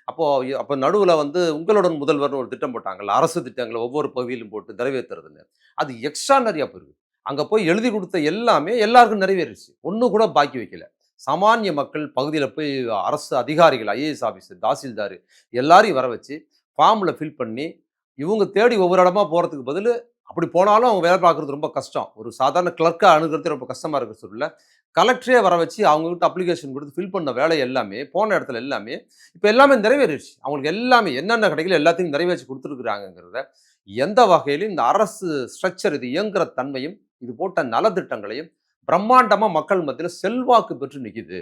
அப்போ நடுவுல வந்து உங்களுடன் முதல்வர்னு ஒரு திட்டம் போட்டாங்கல்ல. அரசு திட்டங்கள ஒவ்வொரு பகுதியிலும் போட்டு நிறைவேத்துறதுன்னு. அது எக்ஸ்ட்ரார்டினரியா போயிருக்கு. அங்க போய் எழுதி குடுத்த எல்லாமே எல்லாருக்கும் நிறைவேறிருச்சு. ஒண்ணும் கூட பாக்கி வைக்கல. சாமானிய மக்கள் பகுதியில போய் அரசு அதிகாரிகள், ஐஏஎஸ் ஆஃபீசர், தாசில்தார் எல்லாரையும் வர வச்சு, ஃபார்ம்ல ஃபில் பண்ணி, இவங்க தேடி ஒவ்வொரு இடமா போறதுக்கு பதிலு, அப்படி போனாலும் அவங்க வேலை பார்க்குறது ரொம்ப கஷ்டம். ஒரு சாதாரண கிளர்க்கா அணுகுறது ரொம்ப கஷ்டமா இருக்கிற சூழல்ல, கலெக்டரே வர வச்சு அவங்ககிட்ட அப்ளிகேஷன் குடுத்து ஃபில் பண்ண வேலை எல்லாமே, போன இடத்துல எல்லாமே, இப்ப எல்லாமே நிறைவேறிருச்சு. அவங்களுக்கு எல்லாமே என்னென்ன கிடைக்கல எல்லாத்தையும் நிறைவேற்றி குடுத்துருக்காங்கங்கிறத, எந்த வகையிலும் இந்த அரசு ஸ்ட்ரக்சர் இது இயங்குற தன்மையும், இது போட்ட நலத்திட்டங்களையும் பிரம்மாண்டமா மக்கள் மத்தியில செல்வாக்கு பெற்று நிக்குது.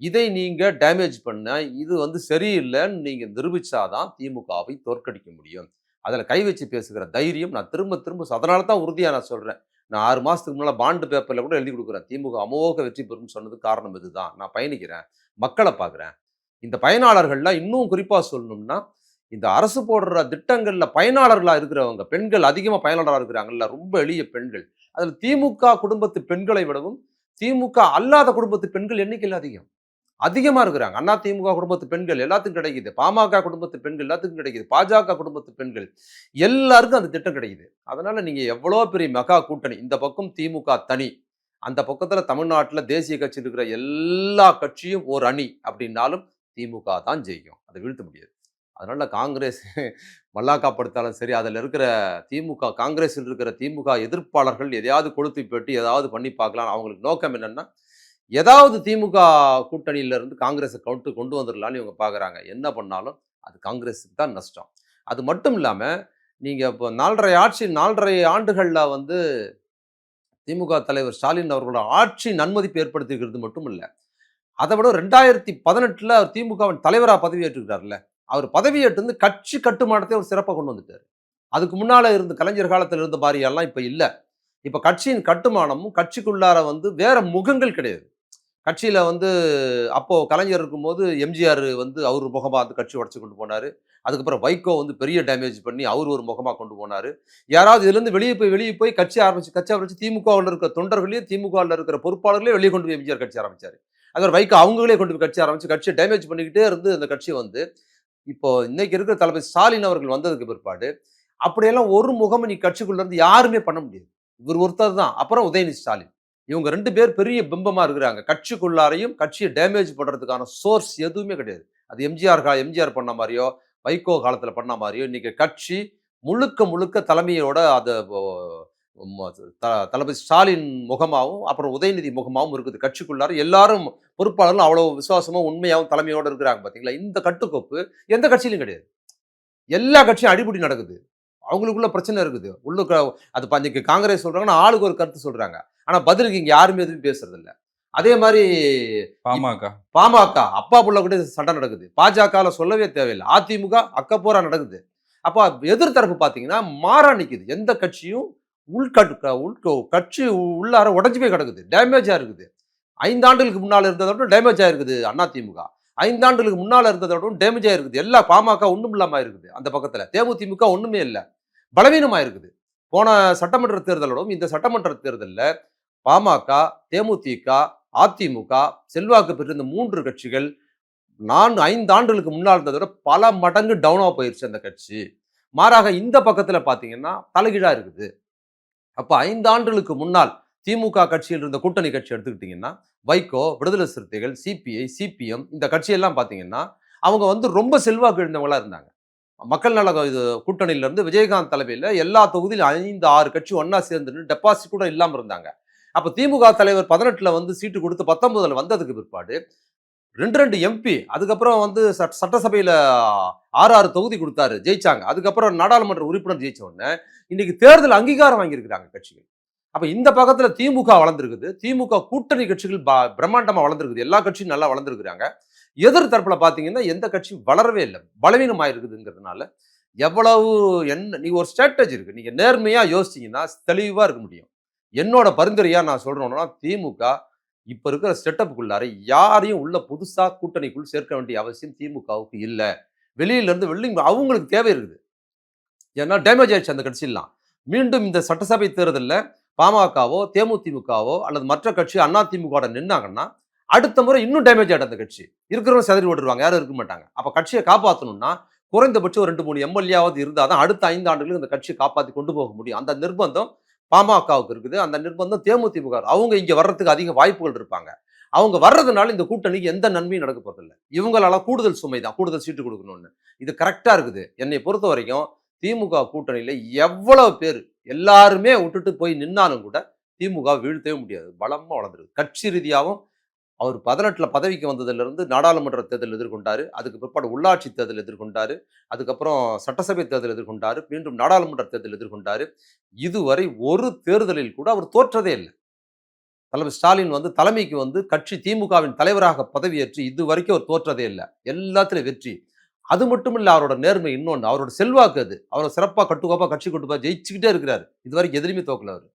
இதை நீங்க டேமேஜ் பண்ண இது வந்து சரியில்லைன்னு நீங்க நிரூபிச்சாதான் திமுகவை தோற்கடிக்க முடியும். அதுல கை வச்சு பேசுகிற தைரியம் நான் திரும்ப திரும்ப அதனால தான் உறுதியா நான் சொல்றேன். நான் 6 மாசத்துக்கு முன்னால பாண்ட் பேப்பர்ல கூட எழுதி குடுக்குறேன். திமுக அமோக வெற்றி பெறும்னு சொன்னதுக்கு காரணம் இதுதான். நான் பயணிக்கிறேன். மக்கள பார்க்குறேன். இந்த பயனாளர்கள்லாம் இன்னும் குறிப்பா சொல்லணும்னா, இந்த அரசு போடுற திட்டங்கள்ல பயனாளர்களா இருக்கிறவங்க, பெண்கள் அதிகமா பயனாளரா இருக்கிறாங்கல்ல, ரொம்ப எளிய பெண்கள். அதுல திமுக குடும்பத்து பெண்களை விடவும், திமுக அல்லாத குடும்பத்து பெண்கள் எண்ணிக்கையில அதிகம். அதிகமா இருக்கிறாங்க. அண்ணா திமுக குடும்பத்து பெண்கள் எல்லாத்துக்கும் கிடைக்குது. பாமக குடும்பத்து பெண்கள் எல்லாத்துக்கும் கிடைக்குது. பாஜக குடும்பத்து பெண்கள் எல்லாருக்கும் அந்த திட்டம் கிடைக்குது. அதனால நீங்க எவ்வளோ பெரிய மெகா கூட்டணி, இந்த பக்கம் திமுக தனி, அந்த பக்கத்துல தமிழ்நாட்டுல தேசிய கட்சி இருக்கிற எல்லா கட்சியும் ஒரு அணி அப்படின்னாலும் திமுக தான் ஜெயிக்கும். அதை வீழ்த்த முடியாது. அதனால காங்கிரஸ் மல்லாக்கா படுத்தாலும் சரி, அதில இருக்கிற திமுக காங்கிரஸில் இருக்கிற திமுக எதிர்ப்பாளர்கள் எதையாவது கொளுத்தி போட்டு ஏதாவது பண்ணி பார்க்கலாம். அவங்களுக்கு நோக்கம் என்னன்னா, ஏதாவது திமுக கூட்டணியில இருந்து காங்கிரஸ கொண்டு வந்துரலாம்ன்னு இவங்க பார்க்குறாங்க. என்ன பண்ணாலும் அது காங்கிரஸுக்கு தான் நஷ்டம். அது மட்டும் இல்லாம, நீங்க இப்போ 4 1/2 ஆண்டுகள்ல வந்து திமுக தலைவர் ஸ்டாலின் அவர்களோட ஆட்சி நன்மதிப்பு ஏற்படுத்தியிருக்கிறது மட்டும் இல்ல. அத விட 2018ல அவர் திமுகவின் தலைவரா பதவியேற்றுக்கிறார்ல. அவர் பதவியேற்று கட்சி கட்டுமானத்தை அவர் சிறப்பா கொண்டு வந்துட்டாரு. அதுக்கு முன்னால இருந்த கலைஞர் காலத்துல இருந்த மாரியெல்லாம் இப்ப இல்ல. இப்ப கட்சியின் கட்டுமானமும், கட்சிக்குள்ளார வந்து வேற முகங்கள் கிடையாது. கட்சியில வந்து அப்போ கலைஞர் இருக்கும்போது எம்ஜிஆர் வந்து அவர் முகமா வந்து கட்சி உடைச்சு கொண்டு போனாரு. அதுக்கப்புறம் வைகோ வந்து பெரிய டேமேஜ் பண்ணி அவர் ஒரு முகமா கொண்டு போனாரு. யாராவது இதிலிருந்து வெளிய போய் கட்சி ஆரம்பிச்சு திமுகவுல இருக்கிற தொண்டர்களையும், திமுகவுல இருக்கிற பொறுப்பாளர்களையும் வெளிய கொண்டு போய் எம்ஜிஆர் கட்சி ஆரம்பிச்சாரு. அதுமாரி வைகோ அவங்களே கொண்டு போய் கட்சி ஆரம்பிச்சு கட்சிய டேமேஜ் பண்ணிக்கிட்டே இருந்து அந்த கட்சிய வந்து இப்போ இன்னைக்கு இருக்கிற தளபதி ஸ்டாலின் அவர்கள் வந்ததுக்கு பிற்பாடு, அப்படியெல்லாம் ஒரு முகம் நீ கட்சிக்குள்ள இருந்து யாருமே பண்ண முடியாது. இவர் ஒருத்தர் தான். அப்புறம் உதயநிதி ஸ்டாலின். இவங்க 2 பேர் பெரிய பிம்பமா இருக்கிறாங்க. கட்சிக்குள்ளாரையும் கட்சிய டேமேஜ் பண்றதுக்கான சோர்ஸ் எதுவுமே கிடையாது. அது எம்ஜிஆர் பண்ண மாரியோ, வைகோ காலத்துல பண்ண மாரியோ, இன்னைக்கு கட்சி முழுக்க முழுக்க தலைமையோட அத ம தளபதி ஸ்டாலின் முகமாவும், அப்புறம் உதயநிதி முகமாவும் இருக்குது. கட்சிக்குள்ளார எல்லாரும் பொறுப்பாளர்களும் அவ்வளவு விசுவாசமா, உண்மையாவும் தலைமையோட இருக்கிறாங்க பார்த்தீங்களா? இந்த கட்டுக்கோப்பு எந்த கட்சியிலும் கிடையாது. எல்லா கட்சியும் அடிபுடி நடக்குது. அவங்களுக்குள்ள பிரச்சனை இருக்குது. உள்ளுக்க அது இன்னைக்கு காங்கிரஸ் சொல்றாங்கன்னா, ஆளுக்கு ஒரு கருத்து சொல்றாங்க. ஆனா பதிலுக்கு இங்க யாருமே எதுவும் பேசுறதில்ல. அதே மாரி பாமக. பாமக அப்பா புள்ள கூட சண்டை நடக்குது. பாஜகல சொல்லவே தேவையில்ல. அதிமுக அக்கப்போரா நடக்குது. அப்ப எதிர் தரப்பு பார்த்தீங்கன்னா, மாறா நிக்குது. எந்த கட்சியும் கட்சி உள்ளார உடைஞ்சு போய் கிடக்குது. டேமேஜா இருக்குது. 5 ஆண்டுகளுக்கு முன்னால இருந்தத விட டேமேஜ் ஆயிருக்குது அதிமுக. 5 ஆண்டுகளுக்கு முன்னால இருந்தத விடவும் டேமேஜ் ஆயிருக்குது. எல்லா பாமக ஒண்ணும் இல்லாம இருக்குது அந்த பக்கத்துல. தேமுதிமுக ஒண்ணுமே இல்ல. பலவீனமா இருக்குது. போன சட்டமன்ற தேர்தலோடும் இந்த சட்டமன்ற தேர்தல்ல பாமக, தேமுதிக, அதிமுக செல்வாக்கு பெற்ற இந்த 3 கட்சிகள் 5 ஆண்டுகளுக்கு முன்னால் இருந்தத விட பல மடங்கு டவுனா போயிருச்சு அந்த கட்சி. மாறாக இந்த பக்கத்துல பார்த்தீங்கன்னா, தலைகீழா இருக்குது. அப்ப 5 ஆண்டுகளுக்கு முன்னால் திமுக கட்சியில் இருந்த கூட்டணி கட்சி எடுத்துக்கிட்டீங்கன்னா, வைகோ, விடுதலை சிறுத்தைகள், சிபிஐ, சிபிஎம் இந்த கட்சியெல்லாம் பார்த்தீங்கன்னா, அவங்க வந்து ரொம்ப செல்வாக்கு இழந்தவங்களா இருந்தாங்க. மக்கள் நல இது கூட்டணியில இருந்து விஜயகாந்த் தலைமையில எல்லா தொகுதியிலும் 5, 6 கட்சி ஒண்ணா சேர்ந்து டெபாசிட் கூட இல்லாம இருந்தாங்க. அப்ப திமுக தலைவர் 18ல வந்து சீட்டு கொடுத்து 19ல வந்ததுக்கு பிற்பாடு 2 எம்பி அதுக்கப்புறம் வந்து சட்டசபையில 6 தொகுதி குடுத்தாரு. ஜெயிச்சாங்க. அதுக்கப்புறம் நாடாளுமன்ற உறுப்பினர் ஜெயிச்ச உடனே, இன்னைக்கு தேர்தல் அங்கீகாரம் வாங்கியிருக்கிறாங்க கட்சிகள். அப்ப இந்த பக்கத்துல திமுக வளர்ந்திருக்குது. திமுக கூட்டணி கட்சிகள் பிரம்மாண்டமா வளர்ந்திருக்குது. எல்லா கட்சியும் நல்லா வளர்ந்திருக்கிறாங்க. எதிர் தரப்புல பார்த்தீங்கன்னா, எந்த கட்சியும் வளரவே இல்ல. பலவீனமா இருக்குதுங்கிறதுனால, எவ்வளவு நீங்க ஒரு ஸ்ட்ராட்டஜி இருக்கு. நீங்க நேர்மையா யோசிச்சீங்கன்னா, தெளிவா இருக்க முடியும். என்னோட பரிந்துரையா நான் சொல்றேன்னா, திமுக இப்ப இருக்கிற செட்டப்புக்குள்ளார யாரையும் உள்ள புதுசா கூட்டணிக்குள் சேர்க்க வேண்டிய அவசியம் திமுகவுக்கு இல்ல. வெளியில இருந்து அவங்களுக்கு தேவை இருக்குது. ஏன்னா டேமேஜ் ஆயிடுச்சு அந்த கட்சியெல்லாம். மீண்டும் இந்த சட்டசபை தேர்தல்ல பாமகவோ, தேமுதிமுகவோ அல்லது மற்ற கட்சி அதிமுகவோட நின்னாங்கன்னா, அடுத்த முறை இன்னும் டேமேஜ் ஆயிடும் அந்த கட்சி. இருக்கிறவங்க சிதறி ஓடிருவாங்க. யாரும் இருக்க மாட்டாங்க. அப்ப கட்சிய காப்பாத்தணும்னா, குறைந்தபட்சம் ஒரு 2, 3 எம்எல்ஏவாவது இருந்தா தான் அடுத்த 5 ஆண்டுகளுக்கு அந்த கட்சிய காப்பாத்தி கொண்டு போக முடியும். அந்த நிர்பந்தம் பாமகவுக்கு இருக்குது. அந்த நிர்பந்தம் தேமுதிமுக. அவங்க இங்க வர்றதுக்கு அதிக வாய்ப்புகள் இருப்பாங்க. அவங்க வர்றதுனால இந்த கூட்டணிக்கு எந்த நன்மையும் நடக்க போறதில்ல. இவங்களால கூடுதல் சுமை தான். கூடுதல் சீட்டு குடுக்கணும்னு. இது கரெக்ட்டா இருக்குது. என்னைய பொறுத்தவரைக்கும் திமுக கூட்டணியில எவ்வளவு பேரு எல்லாருமே விட்டுட்டு போய் நின்னாலும் கூட திமுக வீழ்த்தவே முடியாது. பலமா வளர்ந்துருக்கு. கட்சி ரீதியாவும் அவர் 18ல பதவிக்கு வந்ததிலிருந்து நாடாளுமன்ற தேர்தல் எதிர்கொண்டாரு. அதுக்கு பிற்பாடு உள்ளாட்சி தேர்தல் எதிர்கொண்டாரு. அதுக்கப்புறம் சட்டசபை தேர்தல் எதிர்கொண்டாரு. மீண்டும் நாடாளுமன்ற தேர்தல் எதிர்கொண்டாரு. இதுவரை ஒரு தேர்தலில் கூட அவர் தோற்றதே இல்ல. தலைவர் ஸ்டாலின் வந்து தலைமைக்கு வந்து கட்சி திமுகவின் தலைவராக பதவியேற்று இது வரைக்கும் அவர் தோற்றதே இல்லை. எல்லாத்துலயும் வெற்றி. அது மட்டும் இல்ல அவரோட நேர்மை இன்னொன்னு. அவரோட செல்வாக்கு அது. அவர் சிறப்பா கட்டுக்கோப்பா கட்சி கூட்டு ஜெயிச்சுக்கிட்டே இருக்கிறாரு. இதுவரைக்கும் எதிலுமே தோக்கல அவரு.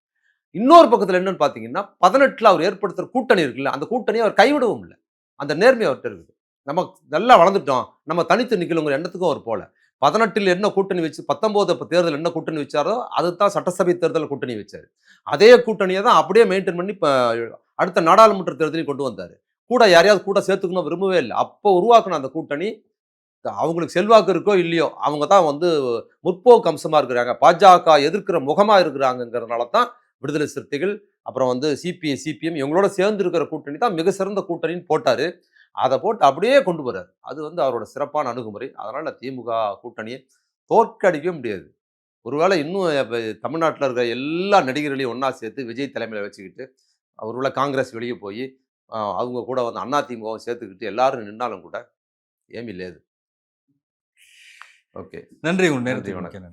இன்னொரு பக்கத்துல என்னன்னு பார்த்தீங்கன்னா, 18ல அவர் ஏற்படுத்துற கூட்டணி இருக்குல்ல, அந்த கூட்டணிய அவர் கைவிடவும் இல்ல. அந்த நேர்மை அவர்ட்ட இருக்குது. நம்ம நல்லா வளர்ந்துட்டோம். நம்ம தனித்து நிக்கணுங்கிற எண்ணத்துக்கும் அவர் போல. 18ல் என்ன கூட்டணி வச்சு 19 தேர்தல் என்ன கூட்டணி வச்சாரோ, அதுதான் சட்டசபை தேர்தல்ல கூட்டணி வச்சாரு. அதே கூட்டணிய தான் அப்படியே மெயின்டெயின் பண்ணி அடுத்த நாடாளுமன்ற தேர்தலையும் கொண்டு வந்தாரு. கூட யாரையாவது கூட சேர்த்துக்கணும் விரும்பவே இல்ல. அப்போ உருவாக்குன அந்த கூட்டணி அவங்களுக்கு செல்வாக்கு இருக்கோ இல்லையோ, அவங்க தான் வந்து முற்போக்கு அம்சமா இருக்கிறாங்க. பாஜக எதிர்க்கிற முகமா இருக்கிறாங்கங்கிறதுனால தான் விடுதலை சிறுத்தைகள், அப்புறம் வந்து சிபிஐ, சிபிஎம் இவங்களோட சேர்ந்து இருக்கிற கூட்டணி தான் மிக சிறந்த கூட்டணின்னு போட்டாரு. அத போட்டு அப்படியே கொண்டு போறாரு. அது வந்து அவரோட சிறப்பான அணுகுமுறை. அதனால திமுக கூட்டணிய தோற்கடிக்கவே முடியாது. ஒருவேளை இன்னும் தமிழ்நாட்டுல இருக்கிற எல்லா நடிகர்களையும் ஒண்ணா சேர்த்து விஜய் தலைமையில வச்சுக்கிட்டு, ஒருவேளை காங்கிரஸ் வெளிய போயி, அவங்க கூட வந்து அதிமுகவும் சேர்த்துக்கிட்டு எல்லாரும் நின்னாலும் கூட ஏமி லேது. ஓகே. நன்றி. உங்கள் நன்றி. நேரத்துக்கு வணக்கம். மிக்க நன்றி.